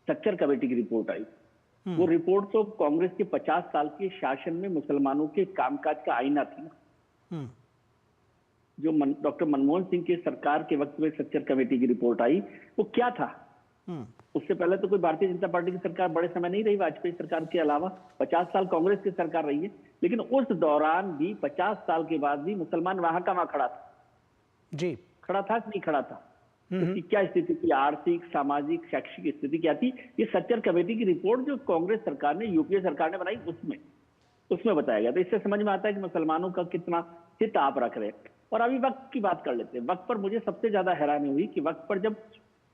Speaker 8: सक्चर कमेटी की रिपोर्ट आई, वो रिपोर्ट तो कांग्रेस के 50 साल के शासन में मुसलमानों के कामकाज का आईना थी ना। जो डॉक्टर मनमोहन सिंह के सरकार के वक्त में सक्चर कमेटी की रिपोर्ट आई, वो क्या था? उससे पहले तो कोई भारतीय जनता पार्टी की सरकार बड़े समय नहीं रही, वाजपेयी सरकार के अलावा 50 साल कांग्रेस की सरकार रही है। लेकिन उस दौरान भी 50 साल के बाद भी मुसलमान वहां का वहां खड़ा था
Speaker 1: जी,
Speaker 8: खड़ा था कि नहीं खड़ा था? उसकी क्या स्थिति थी, आर्थिक, सामाजिक, शैक्षिक स्थिति क्या थी? ये सक्चर कमेटी की रिपोर्ट जो कांग्रेस सरकार ने, यूपीए सरकार ने बनाई, उसमें बताया गया। तो इससे समझ में आता है कि मुसलमानों का कितना हित आप रख रहे हैं। और अभी वक्त की बात कर लेते हैं। वक्त पर मुझे सबसे ज्यादा हैरानी हुई कि वक्त पर जब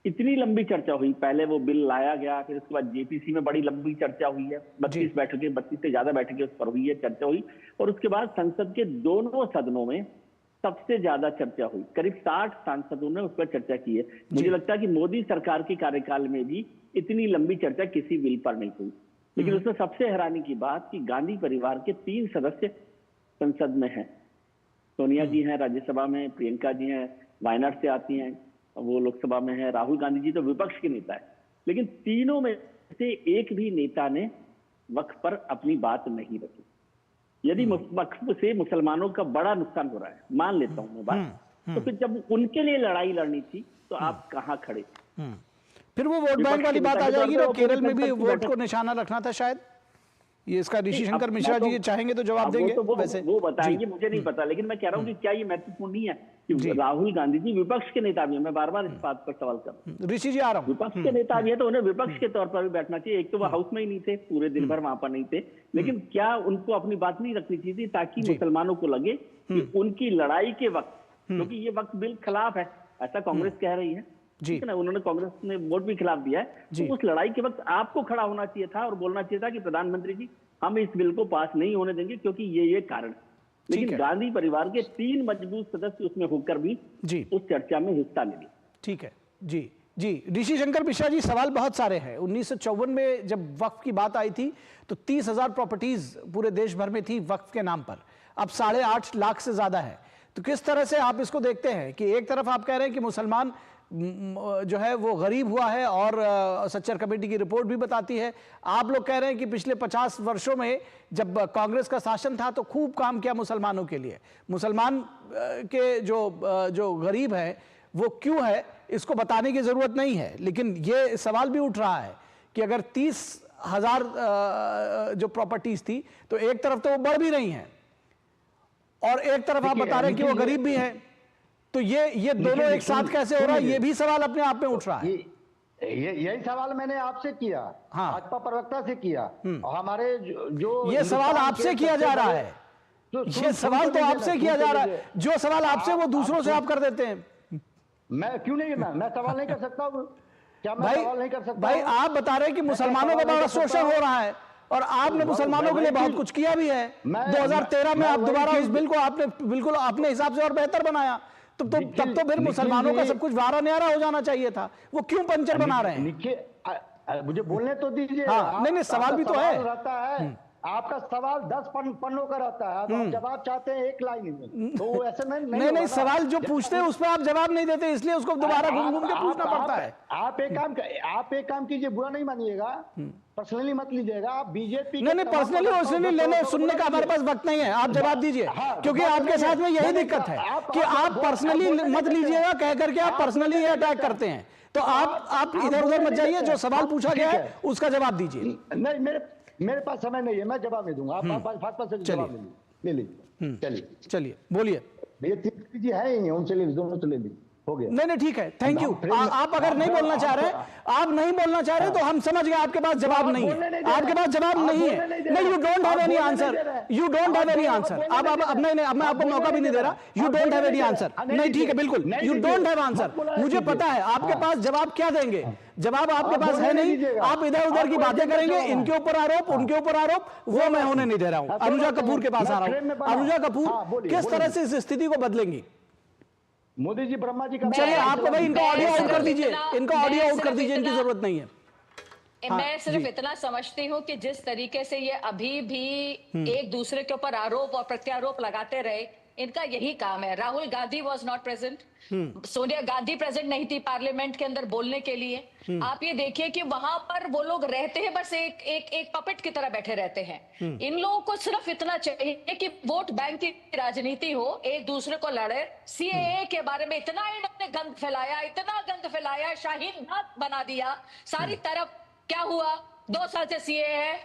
Speaker 8: इतनी लंबी चर्चा हुई, पहले वो बिल लाया गया, फिर उसके बाद जेपीसी में बड़ी लंबी चर्चा हुई है, 32 बैठकें, 32 से ज्यादा बैठकें उस पर हुई है, चर्चा हुई। और उसके बाद संसद के दोनों सदनों में सबसे ज्यादा चर्चा हुई, करीब 60 सांसदों ने उस पर चर्चा की है। मुझे लगता है कि मोदी सरकार के कार्यकाल में भी इतनी लंबी चर्चा किसी बिल पर नहीं हुई। लेकिन उसमें सबसे हैरानी की बात कि गांधी परिवार के 3 सदस्य संसद में हैं। सोनिया जी हैं राज्यसभा में, प्रियंका जी हैं वायनाड से आती हैं, वो लोकसभा में है, राहुल गांधी जी तो विपक्ष के नेता है। लेकिन तीनों में से एक भी नेता ने वक्फ पर अपनी बात नहीं रखी। यदि वक्फ से मुसलमानों का बड़ा नुकसान हो रहा है, मान लेता हूं मैं बात, तो फिर जब उनके लिए लड़ाई लड़नी थी तो आप कहां खड़े?
Speaker 1: फिर वो वोट बैंक वाली बात आ जाएगी ना, केरल में भी वोट को निशाना रखना था शायद। ये इसका ऋषि शंकर मिश्रा जी चाहेंगे तो जवाब देंगे। वैसे
Speaker 8: वो बताएंगे, मुझे नहीं पता। लेकिन मैं कह रहा हूँ कि क्या ये महत्वपूर्ण नहीं है कि राहुल गांधी जी विपक्ष के नेता भी हैं? मैं बार बार इस बात पर सवाल कर रहा हूँ।
Speaker 1: ऋषि जी आ रहा हूँ।
Speaker 8: विपक्ष के नेता भी है तो उन्हें विपक्ष के तौर पर भी बैठना चाहिए। एक तो वो हाउस में ही नहीं थे, पूरे दिन भर वहां पर नहीं थे, लेकिन क्या उनको अपनी बात नहीं रखनी चाहिए ताकि मुसलमानों को लगे कि उनकी लड़ाई के वक्त, क्योंकि ये वक्त बिल खिलाफ है, ऐसा कांग्रेस कह रही है, ठीक है ना, उन्होंने कांग्रेस ने वोट भी खिलाफ दिया है, तो उस लड़ाई के वक्त आपको खड़ा होना चाहिए था और बोलना चाहिए था कि प्रधानमंत्री जी हम इस बिल को पास नहीं होने देंगे क्योंकि ये कारण। लेकिन गांधी परिवार के 3 मजबूत सदस्य उसमें होकर भी उस चर्चा में हिस्सा ले लिए।
Speaker 1: ठीक है जी ऋषि शंकर मिश्रा जी, सवाल बहुत सारे हैं। 1954 में जब वक्फ की बात आई थी तो 30,000 प्रॉपर्टीज पूरे देश भर में थी वक्फ के नाम पर, अब 8.5 लाख से ज्यादा है। तो किस तरह से आप इसको देखते हैं कि एक तरफ आप कह रहे हैं कि मुसलमान जो है वो गरीब हुआ है और सच्चर कमेटी की रिपोर्ट भी बताती है, आप लोग कह रहे हैं कि पिछले 50 वर्षों में जब कांग्रेस का शासन था तो खूब काम किया मुसलमानों के लिए, मुसलमान के जो गरीब है वो क्यों है इसको बताने की जरूरत नहीं है। लेकिन ये सवाल भी उठ रहा है कि अगर 30,000 जो प्रॉपर्टीज थी तो एक तरफ तो वो बढ़ भी रही हैं और एक तरफ आप बता रहे हैं कि वो गरीब भी है, तो ये दोनों एक साथ कैसे हो रहा है, ये भी सवाल अपने आप में उठ रहा है।
Speaker 6: यही सवाल मैंने आपसे किया, भाजपा प्रवक्ता से किया, और हमारे जो
Speaker 1: ये सवाल आपसे किया जा रहा है, ये सवाल तो आपसे किया जा रहा है, जो सवाल आपसे वो दूसरों से आप कर देते हैं।
Speaker 6: मैं क्यों नहीं, मैं सवाल नहीं कर सकता हूँ क्या? मैं सवाल नहीं कर सकता
Speaker 1: भाई आप बता रहे हैं कि मुसलमानों का बड़ा शोषण हो रहा है और आपने मुसलमानों के लिए बहुत कुछ किया भी है। 2013 में आप दोबारा उस बिल को आपने बिल्कुल अपने हिसाब से और बेहतर बनाया, तब तो फिर मुसलमानों का सब कुछ वारा न्यारा हो जाना चाहिए था, वो क्यों पंचर बना रहे हैं?
Speaker 6: मुझे बोलने तो दीजिए।
Speaker 1: नहीं सवाल भी तो है।
Speaker 6: रहता है आपका सवाल 10 पन्नों का रहता है, तो जवाब चाहते हैं 1 लाइन में, तो ऐसे में
Speaker 1: नहीं सवाल जो पूछते हैं उस पर आप जवाब नहीं देते, इसलिए उसको दोबारा घूम के पूछना पड़ता है।
Speaker 6: आप एक काम कीजिए, बुरा नहीं मानिएगा, पर्सनली मत लीजिएगा। आप बीजेपी
Speaker 1: नहीं पर्सनली लेने सुनने का हमारे पास वक्त नहीं है, आप जवाब दीजिए, क्योंकि आपके साथ में यही दिक्कत है कि आप पर्सनली मत लीजिएगा, कह करके आप पर्सनली अटैक करते हैं। तो आप इधर उधर मत जाइए, जो सवाल पूछा गया है उसका जवाब दीजिए।
Speaker 6: नहीं मेरे पास समय नहीं है, मैं जवाब नहीं दूंगा, आप भाजपा से जवाब ले लीजिए। चलिए
Speaker 1: बोलिए।
Speaker 6: ये तीन जी है ही, उनसे ले लीजिए, दोनों से ले लीजिए। हो गया।
Speaker 1: नहीं ठीक है, थैंक यू। आप अगर नहीं बोलना चाह रहे, आप नहीं बोलना चाह रहे तो हम समझ गए आपके पास जवाब नहीं है, आपके पास जवाब नहीं है। नहीं, you don't have any answer, you don't have any answer. अब नहीं, अब मैं आपको मौका भी नहीं दे रहा। You don't have any answer. नहीं ठीक है, बिल्कुल यू डोंट हैव आंसर। मुझे पता है आपके पास जवाब क्या देंगे, जवाब आपके पास है नहीं। आप इधर उधर की बातें करेंगे, इनके ऊपर आरोप, उनके ऊपर आरोप, वो मैं होने नहीं दे रहा हूं। अनुजा कपूर के पास आ रहा हूं। अनुजा कपूर किस तरह से इस स्थिति को बदलेंगी?
Speaker 6: मोदी जी ब्रह्मा जी का,
Speaker 1: चलिए आपको भाई इनका ऑडियो आउट कर दीजिए, इनका ऑडियो आउट कर दीजिए, इनकी जरूरत नहीं है।
Speaker 7: मैं सिर्फ इतना समझती हूँ कि जिस तरीके से ये अभी भी एक दूसरे के ऊपर आरोप और प्रत्यारोप लगाते रहे, इनका यही काम है। Rahul Gandhi was not present, Sonia Gandhi present नहीं थी पार्लियामेंट के अंदर बोलने के लिए। आप ये देखिए कि वहां पर वो लोग रहते हैं, बस एक पपेट की तरह बैठे रहते हैं। इन लोगों को सिर्फ इतना चाहिए कि वोट बैंक की राजनीति हो, एक दूसरे को लड़े। सीएए के बारे में इतना इन्होंने गंद फैलाया, इतना गंद फैलाया, शाहीन बाग बना दिया सारी तरफ। क्या हुआ? 2 साल से सीएए है,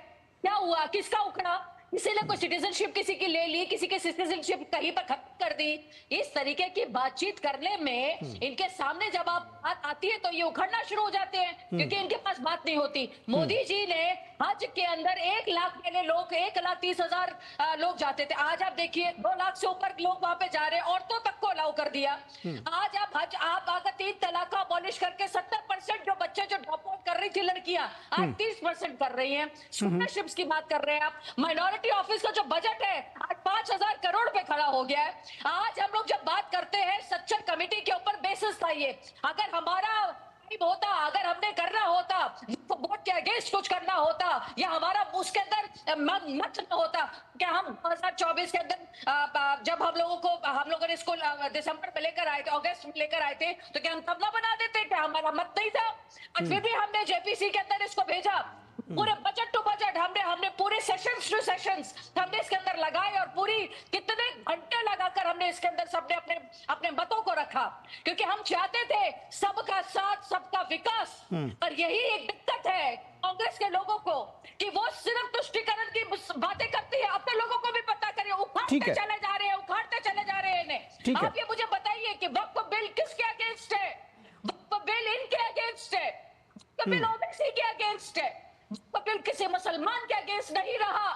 Speaker 7: क्या हुआ? किसका उखड़ा? इसीलिए कोई सिटीजनशिप किसी की ले ली, किसी की सिटीजनशिप कहीं पर खत्म कर दी। इस तरीके की बातचीत करने में इनके सामने जब बात आती है तो ये उखड़ना शुरू हो जाते हैं, क्योंकि इनके पास बात नहीं होती। मोदी जी ने हज के अंदर 1 लाख के लिए लोग 1,30,000 लोग जाते थे। आज आप देखिए 2 लाख से ऊपर लोग वहां पे जा रहे हैं, औरतों तक को अलाउ कर दिया। आज आप अगर 3 तलाक का अबॉलिश करके 70% जो बच्चे जो ड्रॉप आउट कर रही थी लड़कियां, आज 30% कर रही हैं। स्कॉलरशिप्स की बात कर रहे हैं आप। माइनॉरिटी ऑफिस का जो बजट है आज 5,000 करोड़ पे खड़ा हो गया है। आज हम लोग जब बात करते हैं सच्चर कमेटी के ऊपर बेसिस था ये, अगर हमारा होता, अगर हमने करना होता, वोट के अगेंस्ट कुछ करना होता, या हमारा उसके अंदर मत न होता, क्या हम 2024 के अंदर जब हम लोगों ने इसको दिसंबर में लेकर आए थे, अगस्त में लेकर आए थे, तो क्या हम तब ना बना देते? क्या हमारा मत नहीं था? और फिर भी हमने जेपीसी के अंदर इसको भेजा। पूरे बजट टू बजट हमने पूरे सेशंस टू सेशंस हमने इसके अंदर लगाए, और पूरी कितने घंटे लगाकर हमने इसके अंदर सबने अपने मतों को रखा, क्योंकि हम चाहते थे सबका साथ, सबका विकास। पर यही एक दिक्कत है कांग्रेस के लोगों को कि वो सिर्फ तुष्टीकरण की बातें करती है। अपने लोगों को भी पता करिए, उखाड़ते चले जा रहे हैं, उखाड़ते चले जा रहे हैं इन्हें। आप ये मुझे बताइए कि वक्फ बिल किसके अगेंस्ट है? वक्फ बिल इनके अगेंस्ट है, वक्फ बिल ओबीसी के अगेंस्ट है, वक्फ बिल किसी मुसलमान के अगेंस्ट नहीं रहा।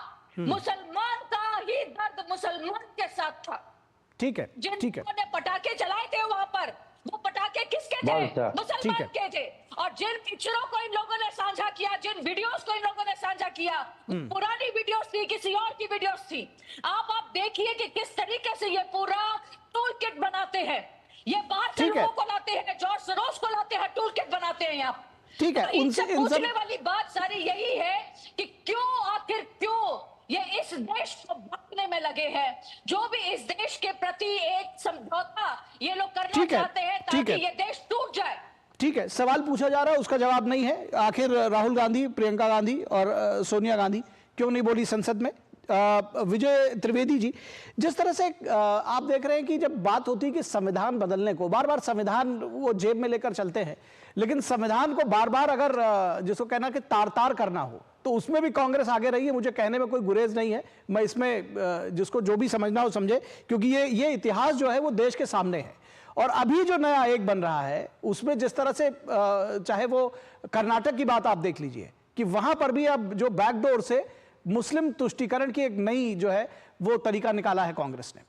Speaker 7: मुसलमान का ही दर्द मुसलमान के साथ था।
Speaker 1: ठीक है,
Speaker 7: जिन्होंने पटाखे चलाए थे वहां पर, वो पटाखे किसके थे? मुसलमान के थे। और जिन पिक्चरों को इन लोगों ने साझा किया, जिन वीडियोस को इन लोगों ने साझा किया, पुरानी वीडियोस थी, किसी और की वीडियोस थी। आप देखिए कि किस तरीके से ये पूरा टूल किट बनाते हैं। ये बाहर से लोगों को लाते हैं, जॉर्ज सोरोस को लाते हैं, टूल किट बनाते हैं यहाँ।
Speaker 1: ठीक है,
Speaker 7: इनसे पूछने वाली बात सारी यही है कि क्यों ये इस देश को बांटने में लगे हैं। जो भी इस देश के प्रति एक समझौता ये लोग करना चाहते हैं ताकि ये देश टूट जाए।
Speaker 1: ठीक है, सवाल पूछा जा रहा है, उसका जवाब नहीं है। आखिर राहुल गांधी, प्रियंका गांधी और सोनिया गांधी क्यों नहीं बोली संसद में? विजय त्रिवेदी जी, जिस तरह से आप देख रहे हैं कि जब बात होती है कि संविधान बदलने को, बार बार संविधान वो जेब में लेकर चलते हैं, लेकिन संविधान को बार बार अगर जिसको कहना कि तार करना हो तो उसमें भी कांग्रेस आगे रही है। मुझे कहने में कोई गुरेज नहीं है, मैं इसमें जिसको जो भी समझना हो समझे, क्योंकि ये इतिहास जो है वो देश के सामने है। और अभी जो नया आयोग बन रहा है उसमें जिस तरह से चाहे वो कर्नाटक की बात आप देख लीजिए कि वहां पर भी अब जो बैकडोर से मुस्लिम तुष्टीकरण की एक नई जो है वो तरीका निकाला है कांग्रेस ने।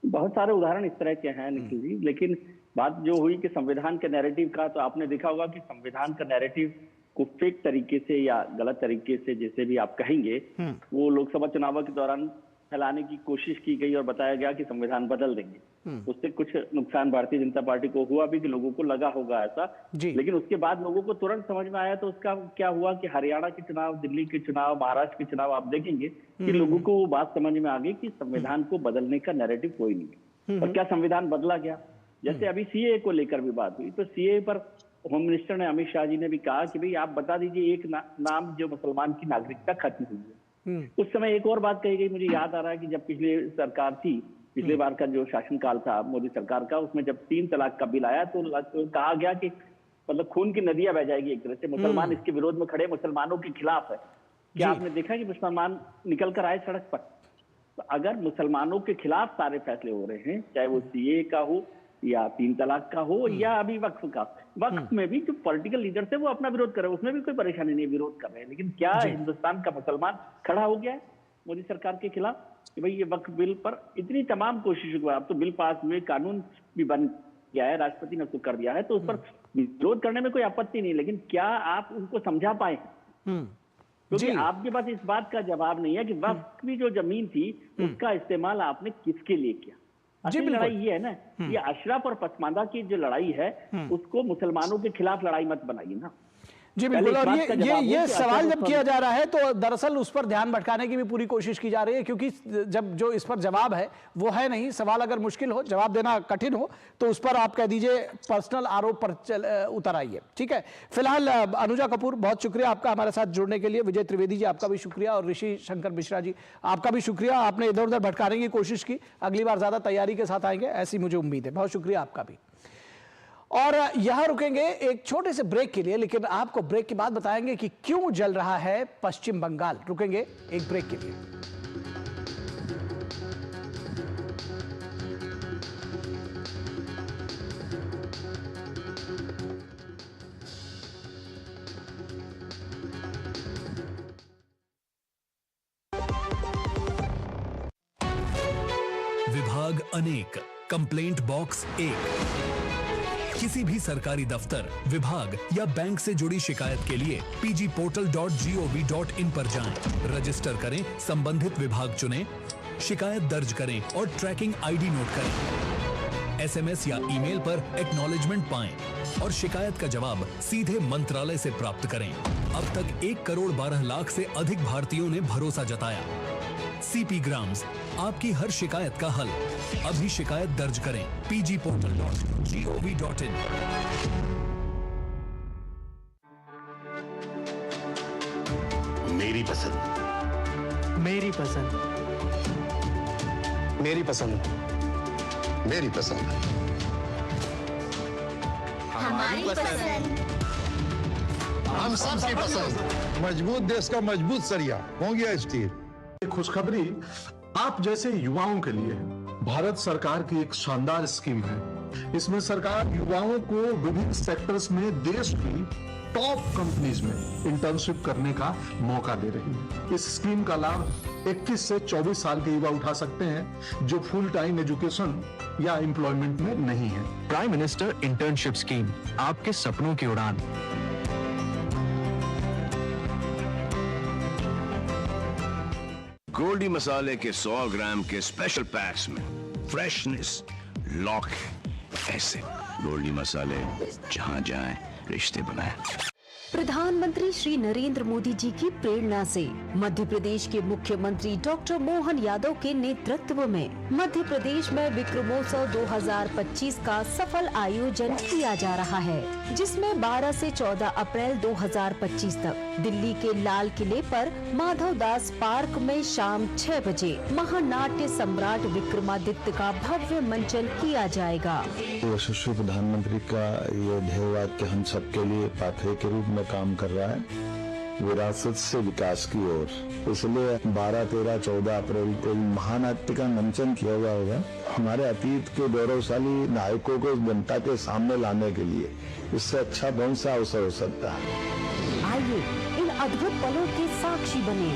Speaker 8: बहुत सारे उदाहरण इस तरह के हैं निखिल जी, लेकिन बात जो हुई कि संविधान के नैरेटिव का, तो आपने देखा होगा कि संविधान का नैरेटिव को फेक तरीके से या गलत तरीके से, जैसे भी आप कहेंगे, वो लोकसभा चुनाव के दौरान फैलाने की कोशिश की गई और बताया गया कि संविधान बदल देंगे। उससे कुछ नुकसान भारतीय जनता पार्टी को हुआ भी, कि लोगों को लगा होगा ऐसा, लेकिन उसके बाद लोगों को तुरंत समझ में आया। तो उसका क्या हुआ कि हरियाणा के चुनाव, दिल्ली के चुनाव, महाराष्ट्र के चुनाव आप देखेंगे कि लोगों को वो बात समझ में आ गई कि संविधान को बदलने का नैरेटिव कोई नहीं है। और क्या संविधान बदला गया? जैसे अभी सीए को लेकर भी बात हुई, तो सीए पर होम मिनिस्टर ने, अमित शाह जी ने भी कहा कि भाई आप बता दीजिए एक नाम जो मुसलमान की नागरिकता खत्म हुई है। उस समय एक और बात कही गई, मुझे याद आ रहा है कि जब पिछली सरकार थी, पिछले बार का जो शासनकाल था मोदी सरकार का, उसमें जब 3 तलाक का बिल आया तो कहा गया कि मतलब खून की नदियां बह जाएगी एक तरह से, मुसलमान इसके विरोध में खड़े, मुसलमानों के खिलाफ है। क्या आपने देखा कि मुसलमान निकल कर आए सड़क पर? तो अगर मुसलमानों के खिलाफ सारे फैसले हो रहे हैं, चाहे वो सीए का हो या 3 तलाक का हो या अभी वक्फ का, वक्फ में भी जो पॉलिटिकल लीडर्स है वो अपना विरोध कर रहे हैं, उसमें भी कोई परेशानी नहीं, विरोध कर रहे हैं। लेकिन क्या हिंदुस्तान का मुसलमान खड़ा हो गया है मोदी सरकार के खिलाफ कि भाई ये वक्फ बिल पर इतनी तमाम कोशिशों के बाद अब तो बिल पास हुए, कानून भी बन गया है, राष्ट्रपति ने उसको कर दिया है, तो उस पर विरोध करने में कोई आपत्ति नहीं, लेकिन क्या आप उनको समझा पाए? क्योंकि आपके पास इस बात का जवाब नहीं है कि वक्फ की जो जमीन थी उसका इस्तेमाल आपने किसके लिए किया। असली लड़ाई ये है ना, ये अशरफ और पसमानदा की जो लड़ाई है उसको मुसलमानों के खिलाफ लड़ाई मत बनाइए ना।
Speaker 1: जी बिल्कुल। और ये सवाल जब किया जा रहा है तो दरअसल उस पर ध्यान भटकाने की भी पूरी कोशिश की जा रही है, क्योंकि जब जो इस पर जवाब है वो है नहीं, सवाल अगर मुश्किल हो, जवाब देना कठिन हो, तो उस पर आप कह दीजिए पर्सनल आरोप पर उतर आइए। ठीक है, फिलहाल अनुजा कपूर, बहुत शुक्रिया आपका हमारे साथ जुड़ने के लिए। विजय त्रिवेदी जी आपका भी शुक्रिया, और ऋषि शंकर मिश्रा जी आपका भी शुक्रिया। आपने इधर उधर भटकाने की कोशिश की, अगली बार ज्यादा तैयारी के साथ आएंगे ऐसी मुझे उम्मीद है। बहुत शुक्रिया आपका भी। और यहां रुकेंगे एक छोटे से ब्रेक के लिए, लेकिन आपको ब्रेक के बाद बताएंगे कि क्यों जल रहा है पश्चिम बंगाल। रुकेंगे एक ब्रेक के लिए।
Speaker 9: विभाग अनेक, कंप्लेंट बॉक्स 1। किसी भी सरकारी दफ्तर, विभाग या बैंक से जुड़ी शिकायत के लिए pgportal.gov.in पर जाएं, रजिस्टर करें, संबंधित विभाग चुनें, शिकायत दर्ज करें और ट्रैकिंग आईडी नोट करें। एसएमएस या ईमेल पर एक्नॉलेजमेंट पाएं और शिकायत का जवाब सीधे मंत्रालय से प्राप्त करें। अब तक 1 करोड़ 12 लाख से अधिक भारतीयों ने भरोसा जताया। सीपी ग्राम्स, आपकी हर शिकायत का हल। अभी शिकायत दर्ज करें pgportal.gov.in।
Speaker 10: मेरी पसंद,
Speaker 11: मेरी पसंद,
Speaker 10: मेरी पसंद, मेरी पसंद,
Speaker 12: हमारी पसंद,
Speaker 10: हम सबकी पसंद। मजबूत देश का मजबूत सरिया हो गया स्टील।
Speaker 5: खुशखबरी आप जैसे युवाओं के लिए भारत सरकार की एक शानदार स्कीम है। इसमें सरकार युवाओं को विभिन्न सेक्टर्स में देश की टॉप कंपनीज में इंटर्नशिप करने का मौका दे रही है। इस स्कीम का लाभ 21 से 24 साल के युवा उठा सकते हैं जो फुल टाइम एजुकेशन या एम्प्लॉयमेंट में नहीं है।
Speaker 11: प्राइम मिनिस्टर इंटर्नशिप स्कीम, आपके सपनों की उड़ान।
Speaker 13: गोल्डी मसाले के 100 ग्राम के स्पेशल पैक्स में फ्रेशनेस लॉक है। ऐसे गोल्डी मसाले जहां जाएं रिश्ते बनाएं।
Speaker 14: प्रधानमंत्री श्री नरेंद्र मोदी जी की प्रेरणा से मध्य प्रदेश के मुख्यमंत्री डॉक्टर मोहन यादव के नेतृत्व में मध्य प्रदेश में विक्रमोत्सव 2025 का सफल आयोजन किया जा रहा है, जिसमें 12 से 14 अप्रैल 2025 तक दिल्ली के लाल किले पर माधव दास पार्क में शाम 6 बजे महानाट्य सम्राट विक्रमादित्य का भव्य मंचन किया जाएगा।
Speaker 15: यशस्वी प्रधानमंत्री का ये ध्येय वाक्य हम सबके लिए पाथवे के रूप में काम कर रहा है, विरासत से विकास की ओर। इसलिए 12, 13, 14 अप्रैल को महानाट्य का मंचन किया हुआ होगा, हमारे अतीत के गौरवशाली नायकों को जनता के सामने लाने के लिए। इससे अच्छा कौन सा अवसर हो सकता है।
Speaker 14: आइए इन अद्भुत पलों के साक्षी बने।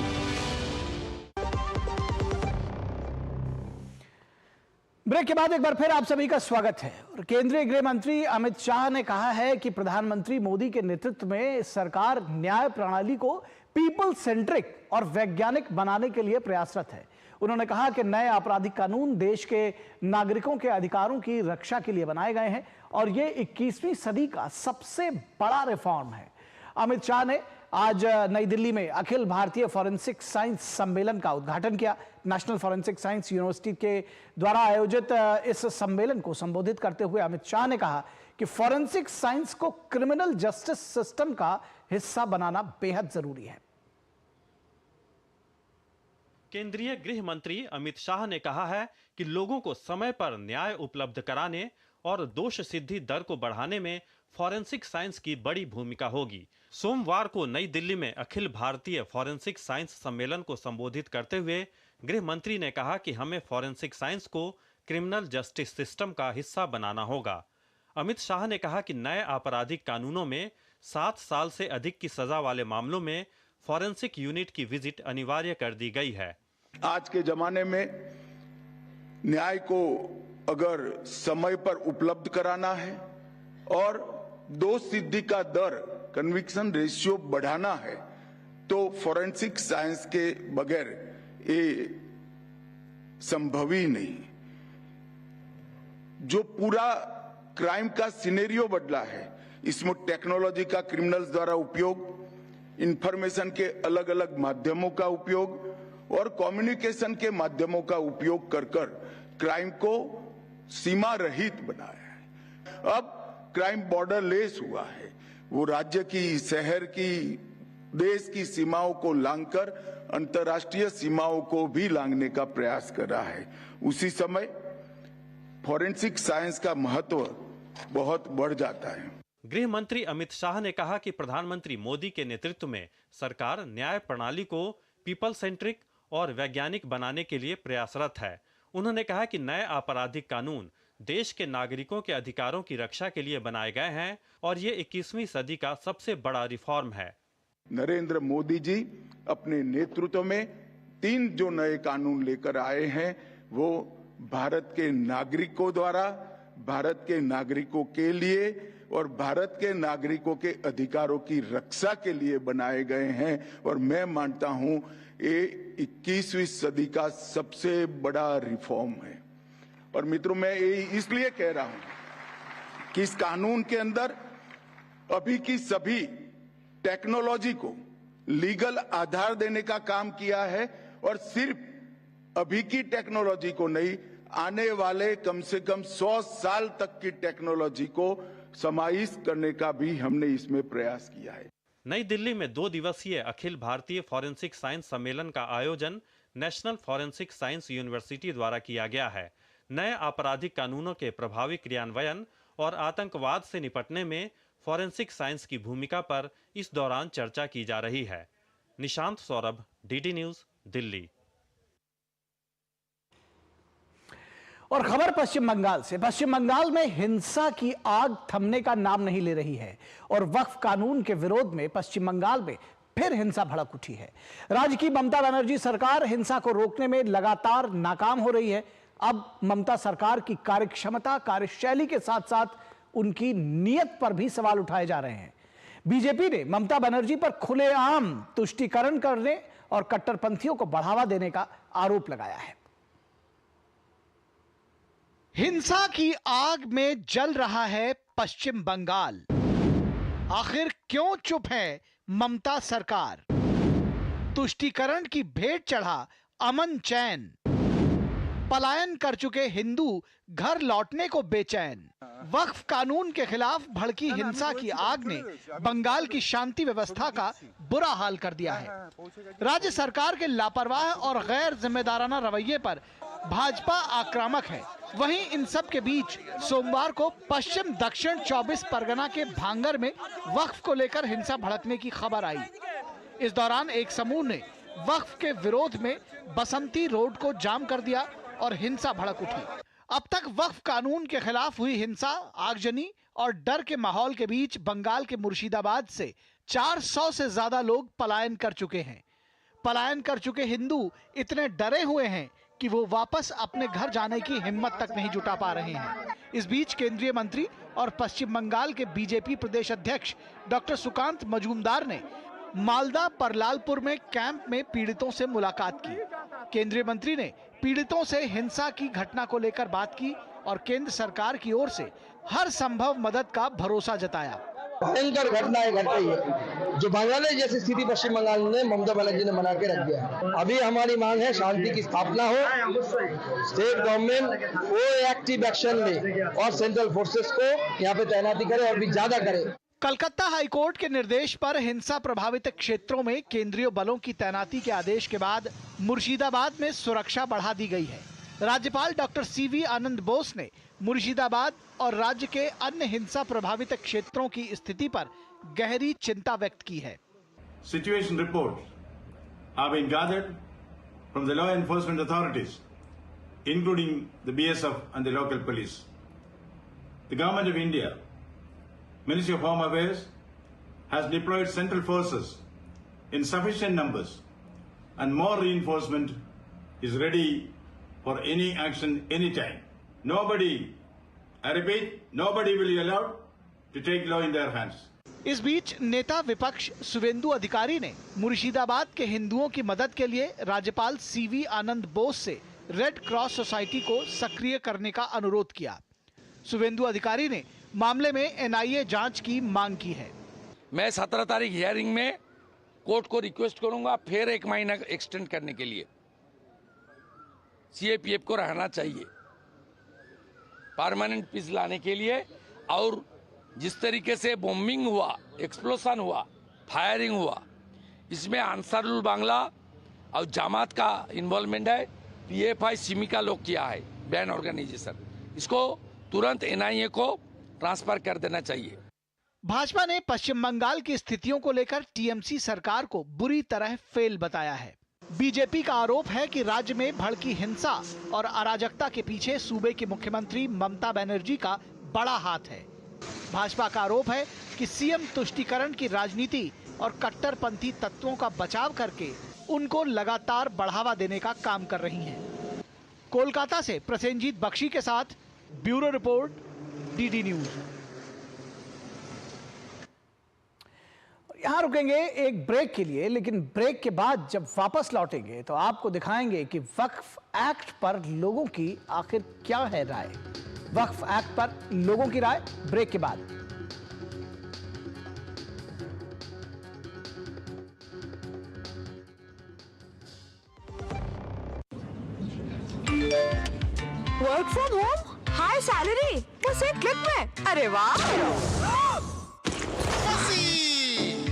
Speaker 1: ब्रेक के बाद एक बार फिर आप सभी का स्वागत है। और केंद्रीय गृह मंत्री अमित शाह ने कहा है कि प्रधानमंत्री मोदी के नेतृत्व में सरकार न्याय प्रणाली को पीपल सेंट्रिक और वैज्ञानिक बनाने के लिए प्रयासरत है। उन्होंने कहा कि नए आपराधिक कानून देश के नागरिकों के अधिकारों की रक्षा के लिए बनाए गए हैं और ये 21वीं सदी का सबसे बड़ा रिफॉर्म है। अमित शाह ने आज नई दिल्ली में अखिल भारतीय फॉरेंसिक साइंस सम्मेलन का उद्घाटन किया। नेशनल फॉरेंसिक साइंस यूनिवर्सिटी के द्वारा आयोजित इस सम्मेलन को संबोधित करते हुए अमित शाह ने कहा कि फॉरेंसिक साइंस को क्रिमिनल जस्टिस सिस्टम का हिस्सा बनाना बेहद जरूरी है।
Speaker 16: केंद्रीय गृह मंत्री अमित शाह ने कहा है कि लोगों को समय पर न्याय उपलब्ध कराने और दोष सिद्धि दर को बढ़ाने में फॉरेंसिक साइंस की बड़ी भूमिका होगी। सोमवार को नई दिल्ली में अखिल भारतीय फॉरेंसिक साइंस सम्मेलन को संबोधित करते हुए गृह मंत्री ने कहा कि हमें फॉरेंसिक साइंस को क्रिमिनल जस्टिस सिस्टम का हिस्सा बनाना होगा। अमित शाह ने कहा कि नए आपराधिक कानूनों में 7 साल से अधिक की सजा वाले मामलों में फॉरेंसिक यूनिट की विजिट अनिवार्य कर दी गई है।
Speaker 17: आज के जमाने में न्याय को अगर समय पर उपलब्ध कराना है और दोष सिद्धि का दर, कन्विक्शन रेशियो बढ़ाना है, तो फॉरेंसिक साइंस के बगैर ये संभव ही नहीं। जो पूरा क्राइम का सिनेरियो बदला है, इसमें टेक्नोलॉजी का क्रिमिनल्स द्वारा उपयोग, इंफॉर्मेशन के अलग अलग माध्यमों का उपयोग और कम्युनिकेशन के माध्यमों का उपयोग कर क्राइम को सीमा रहित बनाया है। अब क्राइम बॉर्डरलेस हुआ है। वो राज्य की, शहर की, देश की सीमाओं को लांघकर अंतर्राष्ट्रीय सीमाओं को भी लांघने का प्रयास कर रहा है। उसी समय फॉरेंसिक साइंस का महत्व बहुत बढ़ जाता है।
Speaker 16: गृह मंत्री अमित शाह ने कहा कि प्रधानमंत्री मोदी के नेतृत्व में सरकार न्याय प्रणाली को पीपल सेंट्रिक और वैज्ञानिक बनाने के लिए प्रयासरत है। उन्होंने कहा कि नए आपराधिक कानून देश के नागरिकों के अधिकारों की रक्षा के लिए बनाए गए हैं और ये 21वीं सदी का सबसे बड़ा रिफॉर्म है।
Speaker 17: नरेंद्र मोदी जी अपने नेतृत्व में 3 जो नए कानून लेकर आए हैं, वो भारत के नागरिकों द्वारा, भारत के नागरिकों के लिए और भारत के नागरिकों के अधिकारों की रक्षा के लिए बनाए गए हैं। और मैं मानता हूं ये 21वीं सदी का सबसे बड़ा रिफॉर्म है। और मित्रों, मैं ये इसलिए कह रहा हूं कि इस कानून के अंदर अभी की सभी टेक्नोलॉजी को लीगल आधार देने का काम किया है और सिर्फ अभी की टेक्नोलॉजी को नहीं, आने वाले कम से कम 100 साल तक की टेक्नोलॉजी को समाहित करने का भी हमने इसमें प्रयास किया है।
Speaker 16: नई दिल्ली में 2 दिवसीय अखिल भारतीय फॉरेंसिक साइंस सम्मेलन का आयोजन नेशनल फॉरेंसिक साइंस यूनिवर्सिटी द्वारा किया गया है। नए आपराधिक कानूनों के प्रभावी क्रियान्वयन और आतंकवाद से निपटने में फॉरेंसिक साइंस की भूमिका पर इस दौरान चर्चा की जा रही है। Nishant Saurabh, DD news, Delhi.
Speaker 1: और खबर पश्चिम बंगाल से। पश्चिम बंगाल में हिंसा की आग थमने का नाम नहीं ले रही है और वक्फ कानून के विरोध में पश्चिम बंगाल में फिर हिंसा भड़क उठी है। राज्य की ममता बनर्जी सरकार हिंसा को रोकने में लगातार नाकाम हो रही है। अब ममता सरकार की कार्यक्षमता, कार्यशैली के साथ साथ उनकी नीयत पर भी सवाल उठाए जा रहे हैं। बीजेपी ने ममता बनर्जी पर खुलेआम तुष्टीकरण करने और कट्टरपंथियों को बढ़ावा देने का आरोप लगाया है। हिंसा की आग में जल रहा है पश्चिम बंगाल। आखिर क्यों चुप है ममता सरकार? तुष्टीकरण की भेंट चढ़ा अमन चैन। पलायन कर चुके हिंदू घर लौटने को बेचैन। वक्फ कानून के खिलाफ भड़की हिंसा की आग ने बंगाल की शांति व्यवस्था का बुरा हाल कर दिया है। राज्य सरकार के लापरवाह और गैर जिम्मेदाराना रवैये पर भाजपा आक्रामक है। वहीं इन सब के बीच सोमवार को पश्चिम दक्षिण 24 परगना के भांगर में वक्फ को लेकर हिंसा भड़कने की खबर आई। इस दौरान एक समूह ने वक्फ के विरोध में बसंती रोड को जाम कर दिया और हिंसा भड़क उठी। अब तक वक्फ कानून के खिलाफ हुई हिंसा, आगजनी और डर के माहौल के बीच बंगाल के मुर्शिदाबाद से 400 से ज्यादा लोग पलायन कर चुके हैं। पलायन कर चुके हिंदू इतने डरे हुए हैं कि वो वापस अपने घर जाने की हिम्मत तक नहीं जुटा पा रहे हैं। इस बीच केंद्रीय मंत्री और पश्चिम बंगाल के बीजेपी प्रदेश अध्यक्ष डॉक्टर सुकांत मजूमदार ने मालदा परलालपुर में कैंप में पीड़ितों से मुलाकात की। केंद्रीय मंत्री ने पीड़ितों से हिंसा की घटना को लेकर बात की और केंद्र सरकार की ओर से हर संभव मदद का भरोसा जताया।
Speaker 18: भयंकर घटनाएं घट रही है जो बांग्लादेश जैसी स्थिति पश्चिम बंगाल ने ममता बनर्जी ने बना के रख दिया है। अभी हमारी मांग है शांति की स्थापना हो, स्टेट गवर्नमेंट कोई एक्टिव एक्शन ले और सेंट्रल फोर्सेस को यहाँ पे तैनाती करे और भी ज्यादा करे।
Speaker 1: कलकत्ता हाईकोर्ट के निर्देश पर हिंसा प्रभावित क्षेत्रों में केंद्रीय बलों की तैनाती के आदेश के बाद मुर्शिदाबाद में सुरक्षा बढ़ा दी गई है। राज्यपाल डॉक्टर सीवी आनंद बोस ने मुर्शिदाबाद और राज्य के अन्य हिंसा प्रभावित क्षेत्रों की स्थिति पर गहरी चिंता व्यक्त की है।
Speaker 19: Situation reports have been gathered from the law enforcement authorities, including the BSF and the local police. The Government of India, Ministry of Home Affairs, has deployed central forces in sufficient numbers, and more reinforcement is ready for any action anytime. Nobody, I repeat, nobody will be allowed to take law in their hands.
Speaker 1: इस बीच नेता विपक्ष शुवेंदु अधिकारी ने मुर्शिदाबाद के हिंदुओं की मदद के लिए राज्यपाल सीवी आनंद बोस से रेड क्रॉस सोसाइटी को सक्रिय करने का अनुरोध किया। शुवेंदु अधिकारी ने मामले में एनआईए जांच की मांग की है।
Speaker 20: मैं 17 तारीख हियरिंग में कोर्ट को रिक्वेस्ट करूंगा फिर 1 महीना एक्सटेंड करने के लिए। सीएपीएफ को रहना चाहिए परमानेंट पीस लाने के लिए, और जिस तरीके से बॉम्बिंग हुआ, एक्सप्लोजन हुआ, फायरिंग हुआ, इसमें अंसारुल बांग्ला और जमात का इन्वॉल्वमेंट है। पीएफआई सिमी का लोग किया है, बैन ऑर्गेनाइजेशन। इसको तुरंत एनआईए को ट्रांसफर कर देना चाहिए।
Speaker 1: भाजपा ने पश्चिम बंगाल की स्थितियों को लेकर टीएमसी सरकार को बुरी तरह फेल बताया है। बीजेपी का आरोप है कि राज्य में भड़की हिंसा और अराजकता के पीछे सूबे की मुख्यमंत्री ममता बनर्जी का बड़ा हाथ है। भाजपा का आरोप है कि सीएम तुष्टीकरण की राजनीति और कट्टरपंथी तत्वों का बचाव करके उनको लगातार बढ़ावा देने का काम कर रही हैं। कोलकाता से प्रसेनजीत बख्शी के साथ ब्यूरो रिपोर्ट, डीडी न्यूज। यहां रुकेंगे एक ब्रेक के लिए, लेकिन ब्रेक के बाद जब वापस लौटेंगे तो आपको दिखाएंगे कि वक्फ एक्ट पर लोगों की आखिर क्या है राय। वक्फ एक्ट पर लोगों की राय ब्रेक के बाद।
Speaker 12: Work from home, high salary, बस एक क्लिक में। अरे वाह!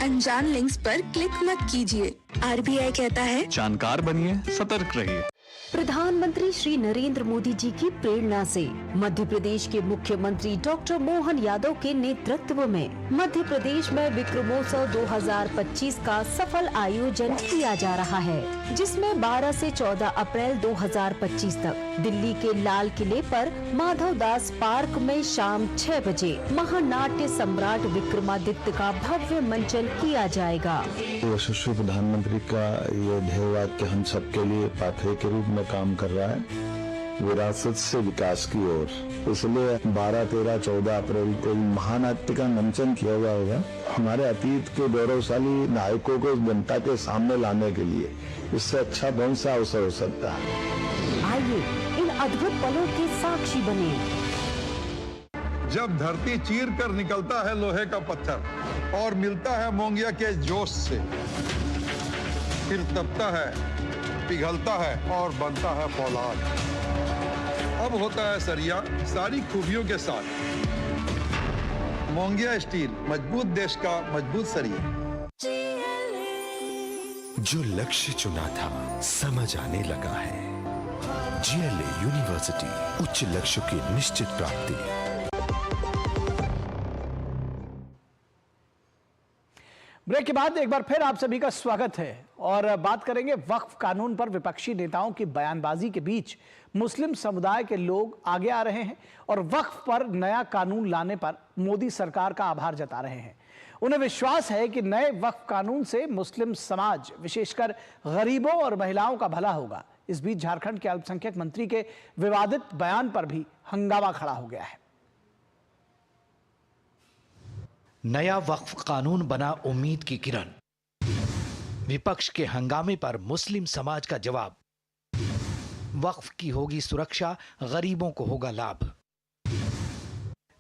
Speaker 12: अनजान लिंक्स पर क्लिक मत कीजिए। आरबीआई कहता है
Speaker 11: जानकार बनिए, सतर्क रहिए।
Speaker 14: प्रधानमंत्री श्री नरेंद्र मोदी जी की प्रेरणा से मध्य प्रदेश के मुख्यमंत्री डॉक्टर मोहन यादव के नेतृत्व में मध्य प्रदेश में विक्रमोत्सव 2025 का सफल आयोजन किया जा रहा है, जिसमें 12 से 14 अप्रैल 2025 तक दिल्ली के लाल किले पर माधव दास पार्क में शाम 6 बजे महानाट्य सम्राट विक्रमादित्य का भव्य मंचन किया जाएगा।
Speaker 15: यशस्वी प्रधानमंत्री का ये ध्येय वाक्य हम सबके लिए पाथवे के रूप में काम कर रहा है, विरासत से विकास की ओर। इसलिए 12, 13, 14 अप्रैल को महानाट्य का मंचन किया जाएगा, हमारे अतीत के गौरवशाली नायकों को जनता के सामने लाने के लिए। इससे अच्छा कौन सा अवसर हो सकता है।
Speaker 14: आइए इन अद्भुत पलों के साक्षी बने।
Speaker 10: जब धरती चीर कर निकलता है लोहे का पत्थर और मिलता है मोंगिया के जोश से, फिर तपता है, पिघलता है और बनता है फौलाद। अब होता है सरिया सारी खूबियों के साथ। मोंगिया स्टील, मजबूत देश का मजबूत सरिया।
Speaker 21: जो लक्ष्य चुना था समझ आने लगा है। जीएलए यूनिवर्सिटी, उच्च लक्ष्य की निश्चित प्राप्ति।
Speaker 1: ब्रेक के बाद एक बार फिर आप सभी का स्वागत है और बात करेंगे वक्फ कानून पर। विपक्षी नेताओं की बयानबाजी के बीच मुस्लिम समुदाय के लोग आगे आ रहे हैं और वक्फ पर नया कानून लाने पर मोदी सरकार का आभार जता रहे हैं। उन्हें विश्वास है कि नए वक्फ कानून से मुस्लिम समाज, विशेषकर गरीबों और महिलाओं का भला होगा। इस बीच झारखंड के अल्पसंख्यक मंत्री के विवादित बयान पर भी हंगामा खड़ा हो गया है।
Speaker 22: नया वक्फ कानून बना उम्मीद की किरण। विपक्ष के हंगामे पर मुस्लिम समाज का जवाब। वक्फ की होगी सुरक्षा, गरीबों को होगा लाभ।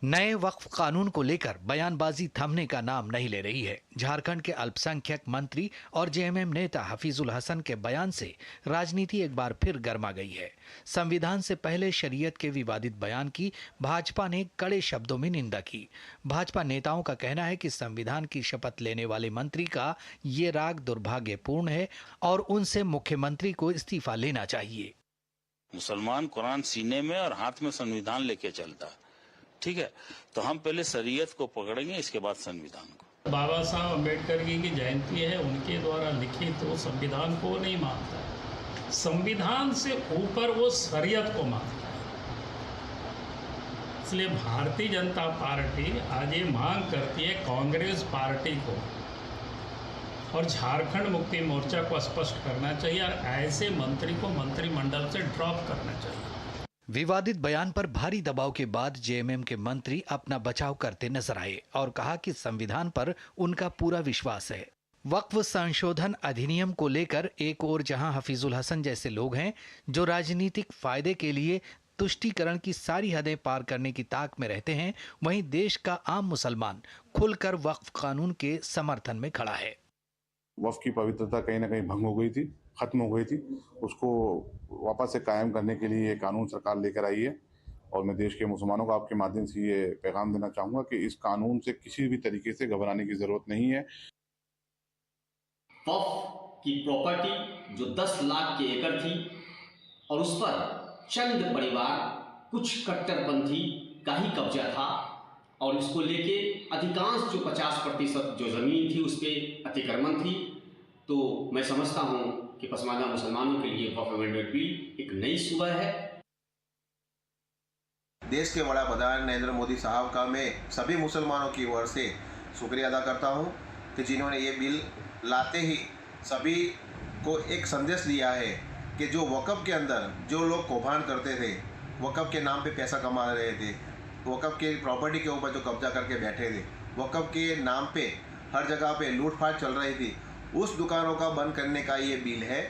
Speaker 22: नए वक्फ कानून को लेकर बयानबाजी थमने का नाम नहीं ले रही है। झारखंड के अल्पसंख्यक मंत्री और जेएमएम नेता हफीजुल हसन के बयान से राजनीति एक बार फिर गर्मा गई है। संविधान से पहले शरीयत के विवादित बयान की भाजपा ने कड़े शब्दों में निंदा की। भाजपा नेताओं का कहना है कि संविधान की शपथ लेने वाले मंत्री का ये राग दुर्भाग्यपूर्ण है और उनसे मुख्यमंत्री को इस्तीफा लेना चाहिए।
Speaker 23: मुसलमान कुरान सीने में और हाथ में संविधान लेके चलता है, ठीक है, तो हम पहले शरीयत को पकड़ेंगे, इसके बाद संविधान को।
Speaker 24: बाबा साहब अम्बेडकर की जयंती है, उनके द्वारा लिखित तो संविधान को नहीं मानता है।
Speaker 2: संविधान से ऊपर वो शरीयत को मानता है। इसलिए भारतीय जनता पार्टी आज ये मांग करती है कांग्रेस पार्टी को और झारखंड मुक्ति मोर्चा को स्पष्ट करना चाहिए और ऐसे मंत्री को मंत्रिमंडल से ड्रॉप करना चाहिए।
Speaker 22: विवादित बयान पर भारी दबाव के बाद जेएमएम के मंत्री अपना बचाव करते नजर आए और कहा कि संविधान पर उनका पूरा विश्वास है। वक्फ संशोधन अधिनियम को लेकर एक ओर जहां हफीजुल हसन जैसे लोग हैं जो राजनीतिक फायदे के लिए तुष्टीकरण की सारी हदें पार करने की ताक में रहते हैं, वहीं देश का आम मुसलमान खुलकर वक्फ कानून के समर्थन में खड़ा है।
Speaker 3: वक्फ की पवित्रता कहीं ना कहीं भंग हो गई थी, खत्म हो गई थी। उसको वापस से कायम करने के लिए ये कानून सरकार लेकर आई है और मैं देश के मुसलमानों को आपके माध्यम से ये पैगाम देना चाहूँगा कि इस कानून से किसी भी तरीके से घबराने की ज़रूरत नहीं है।
Speaker 4: वक्फ की प्रॉपर्टी जो 10 लाख के एकड़ थी और उस पर चंद परिवार, कुछ कट्टरपंथी का ही कब्जा था और इसको लेके अधिकांश जो 50% जो ज़मीन थी उस पर अतिक्रमण थी। तो मैं समझता हूँ कि पसमानदा मुसलमानों के लिए वक्फ अमेंडमेंट बिल एक नई सुबह है।
Speaker 24: देश के बड़ा प्रधान नरेंद्र मोदी साहब का मैं सभी मुसलमानों की ओर से शुक्रिया अदा करता हूँ कि जिन्होंने ये बिल लाते ही सभी को एक संदेश दिया है कि जो वक़्फ़ के अंदर जो लोग कौभांड करते थे, वक़्फ़ के नाम पे पैसा कमा रहे थे, वक़्फ़ के प्रॉपर्टी के ऊपर जो कब्जा करके बैठे थे, वक़्फ़ के नाम पे हर जगह पे लूटपाट चल रही थी, उस दुकानों का बंद करने का ये बिल है।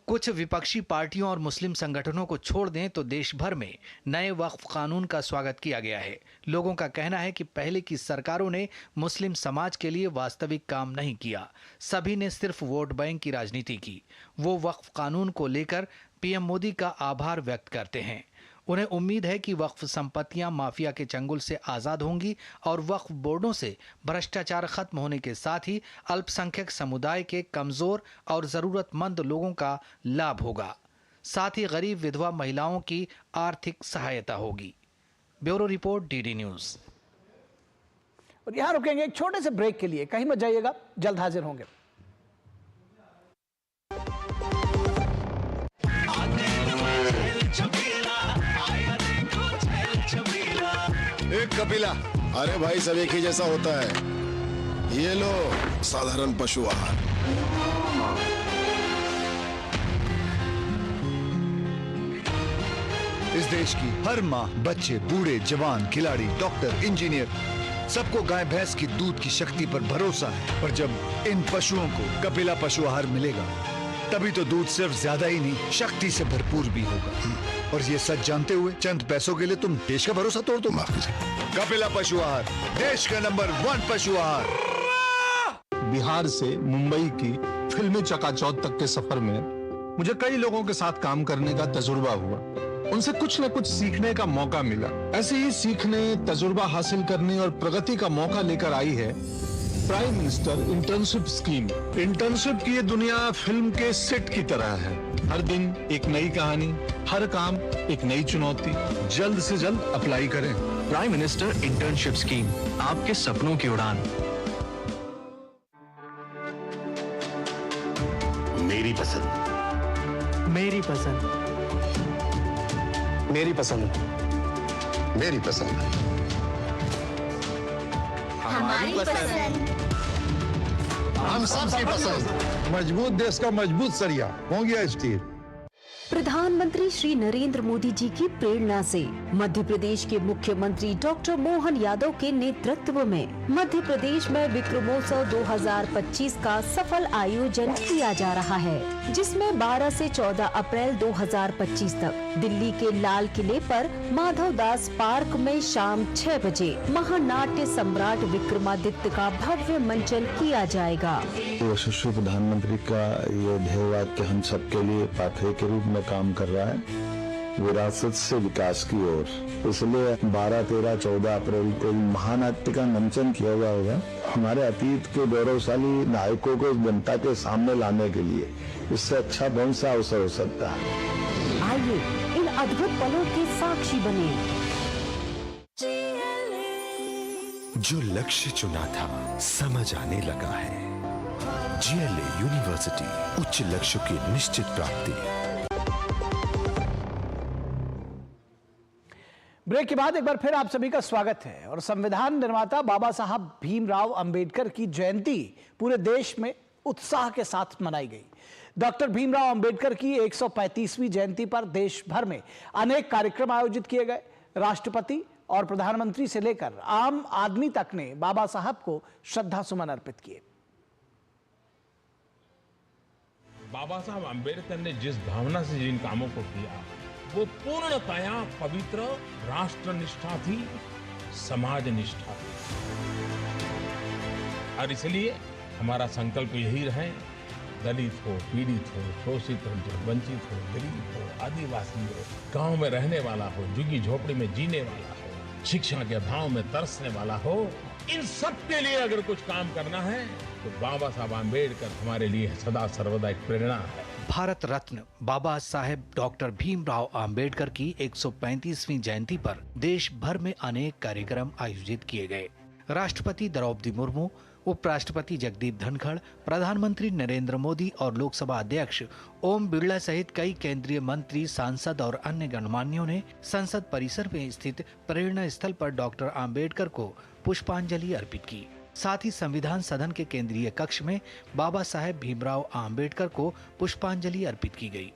Speaker 22: कुछ विपक्षी पार्टियों और मुस्लिम संगठनों को छोड़ दें तो देश भर में नए वक्फ कानून का स्वागत किया गया है। लोगों का कहना है कि पहले की सरकारों ने मुस्लिम समाज के लिए वास्तविक काम नहीं किया, सभी ने सिर्फ वोट बैंक की राजनीति की। वो वक्फ कानून को लेकर पीएम मोदी का आभार व्यक्त करते हैं। उन्हें उम्मीद है कि वक्फ संपत्तियां माफिया के चंगुल से आज़ाद होंगी और वक्फ बोर्डों से भ्रष्टाचार खत्म होने के साथ ही अल्पसंख्यक समुदाय के कमजोर और ज़रूरतमंद लोगों का लाभ होगा। साथ ही गरीब विधवा महिलाओं की आर्थिक सहायता होगी। Bureau report, DD news.
Speaker 1: और यहाँ रुकेंगे एक छोटे से ब्रेक के लिए, कहीं मत जाइएगा, जल्द हाजिर होंगे।
Speaker 25: एक कपिला, अरे भाई सब एक ही जैसा होता है। ये लो साधारण पशु आहार।
Speaker 26: इस देश की हर माँ, बच्चे, बूढ़े, जवान, खिलाड़ी, डॉक्टर, इंजीनियर, सबको गाय भैंस की दूध की शक्ति पर भरोसा है। और जब इन पशुओं को कपिला पशु आहार मिलेगा तभी तो दूध सिर्फ ज्यादा ही नहीं, शक्ति से भरपूर भी होगा। और ये सच जानते हुए चंद पैसों के लिए तुम देश का भरोसा तोड़ दो। कपिला पशु आहार, देश का नंबर 1 पशु आहार।
Speaker 27: बिहार से मुंबई की फिल्मी चकाचौंध तक के सफर में मुझे कई लोगों के साथ काम करने का तजुर्बा हुआ। उनसे कुछ न कुछ सीखने का मौका मिला। ऐसे ही सीखने, तजुर्बा हासिल करने और प्रगति का मौका लेकर आई है prime minister internship scheme. Internship की ये दुनिया फिल्म के सेट की तरह है। हर दिन एक नई कहानी, हर काम एक नई चुनौती। जल्द से जल्द अप्लाई करें।
Speaker 11: प्राइम मिनिस्टर इंटर्नशिप स्कीम, आपके सपनों की उड़ान।
Speaker 28: मेरी पसंद,
Speaker 11: मेरी पसंद,
Speaker 28: मेरी पसंद, मेरी पसंद,
Speaker 29: हमारी पसंद,
Speaker 28: हम सबकी पसंद।
Speaker 27: मजबूत देश का मजबूत सरिया हो गया स्टील।
Speaker 14: प्रधानमंत्री श्री नरेंद्र मोदी जी की प्रेरणा से मध्य प्रदेश के मुख्यमंत्री डॉक्टर मोहन यादव के नेतृत्व में मध्य प्रदेश में विक्रमोत्सव 2025 का सफल आयोजन किया जा रहा है, जिसमें 12 से 14 अप्रैल 2025 तक दिल्ली के लाल किले पर माधव दास पार्क में शाम 6 बजे महानाट्य सम्राट विक्रमादित्य का भव्य मंचन किया जाएगा।
Speaker 15: यशस्वी प्रधानमंत्री का ये ध्येय वाक्य हम सबके लिए पाथवे के रूप में काम कर रहा है, विरासत से विकास की ओर। इसलिए 12, 13, 14 अप्रैल को महानाट्य का मंचन किया होगा, हमारे अतीत के गौरवशाली नायकों को जनता के सामने लाने के लिए। इससे अच्छा कौन सा अवसर हो सकता है।
Speaker 14: आइए इन अद्भुत पलों के साक्षी बने।
Speaker 21: जो लक्ष्य चुना था समझ आने लगा है। GLA यूनिवर्सिटी, उच्च लक्ष्य की निश्चित प्राप्ति।
Speaker 1: ब्रेक के बाद एक बार फिर आप सभी का स्वागत है। और संविधान निर्माता बाबा साहब भीमराव अंबेडकर की जयंती पूरे देश में उत्साह के साथ मनाई गई। डॉक्टर भीमराव अंबेडकर की 135वीं जयंती पर देश भर में अनेक कार्यक्रम आयोजित किए गए। राष्ट्रपति और प्रधानमंत्री से लेकर आम आदमी तक ने बाबा साहब को श्रद्धा सुमन अर्पित किए।
Speaker 5: बाबा साहब अंबेडकर ने जिस भावना से जिन कामों को किया वो पूर्णतया पवित्र राष्ट्र निष्ठा थी, समाज निष्ठा थी। और इसलिए हमारा संकल्प यही रहे, दलित हो, पीड़ित हो, शोषित हो, जो वंचित हो, गरीब हो, आदिवासी हो, गांव में रहने वाला हो, झुग्गी झोपड़ी में जीने वाला हो, शिक्षा के अभाव में तरसने वाला हो, इन सब के लिए अगर कुछ काम करना है तो बाबा साहब आम्बेडकर हमारे लिए सदा सर्वदा एक प्रेरणा है।
Speaker 22: भारत रत्न बाबा साहेब डॉक्टर भीमराव अंबेडकर की 135वीं जयंती पर देश भर में अनेक कार्यक्रम आयोजित किए गए। राष्ट्रपति द्रौपदी मुर्मू, उपराष्ट्रपति जगदीप धनखड़, प्रधानमंत्री नरेंद्र मोदी और लोकसभा अध्यक्ष ओम बिरला सहित कई केंद्रीय मंत्री, सांसद और अन्य गणमान्यों ने संसद परिसर में स्थित प्रेरणा स्थल पर डॉक्टर अंबेडकर को पुष्पांजलि अर्पित की। साथ ही संविधान सदन के केंद्रीय कक्ष में बाबा साहेब भीमराव अंबेडकर को पुष्पांजलि अर्पित की गई।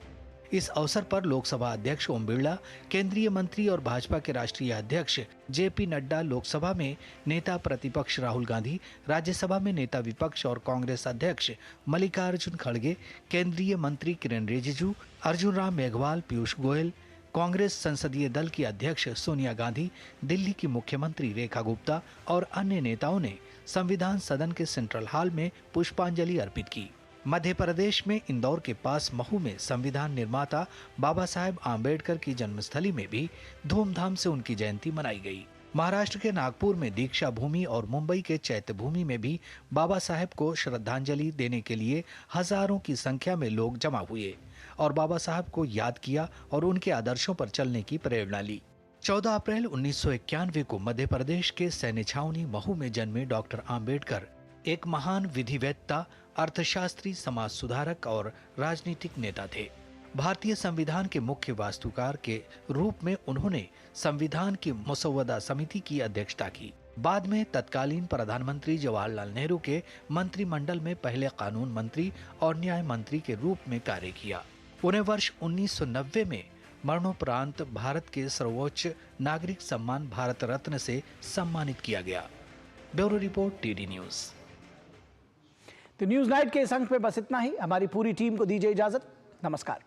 Speaker 22: इस अवसर पर लोकसभा अध्यक्ष ओम बिरला, केंद्रीय मंत्री और भाजपा के राष्ट्रीय अध्यक्ष जेपी नड्डा, लोकसभा में नेता प्रतिपक्ष राहुल गांधी, राज्यसभा में नेता विपक्ष और कांग्रेस अध्यक्ष मल्लिकार्जुन खड़गे, केंद्रीय मंत्री किरेन रिजिजू, अर्जुन राम मेघवाल, पीयूष गोयल, कांग्रेस संसदीय दल की अध्यक्ष सोनिया गांधी, दिल्ली की मुख्यमंत्री रेखा गुप्ता और अन्य नेताओं ने संविधान सदन के सेंट्रल हॉल में पुष्पांजलि अर्पित की। मध्य प्रदेश में इंदौर के पास महू में संविधान निर्माता बाबा साहेब आम्बेडकर की जन्मस्थली में भी धूमधाम से उनकी जयंती मनाई गई। महाराष्ट्र के नागपुर में दीक्षा भूमि और मुंबई के चैत्य भूमि में भी बाबा साहेब को श्रद्धांजलि देने के लिए हजारों की संख्या में लोग जमा हुए और बाबा साहब को याद किया और उनके आदर्शों पर चलने की प्रेरणा ली। 14 अप्रैल 1991 को मध्य प्रदेश के सैन्य छावनी महू में जन्मे डॉक्टर आम्बेडकर एक महान विधिवेत्ता, अर्थशास्त्री, समाज सुधारक और राजनीतिक नेता थे। भारतीय संविधान के मुख्य वास्तुकार के रूप में उन्होंने संविधान की मसौदा समिति की अध्यक्षता की। बाद में तत्कालीन प्रधानमंत्री जवाहरलाल नेहरू के मंत्रिमंडल में पहले कानून मंत्री और न्याय मंत्री के रूप में कार्य किया। उन्हें वर्ष 1990 में मरणोपरांत भारत के सर्वोच्च नागरिक सम्मान भारत रत्न से सम्मानित किया गया। Bureau report, TD news.
Speaker 1: तो न्यूज नाइट के इस अंक में बस इतना ही। हमारी पूरी टीम को दीजिए इजाजत। नमस्कार।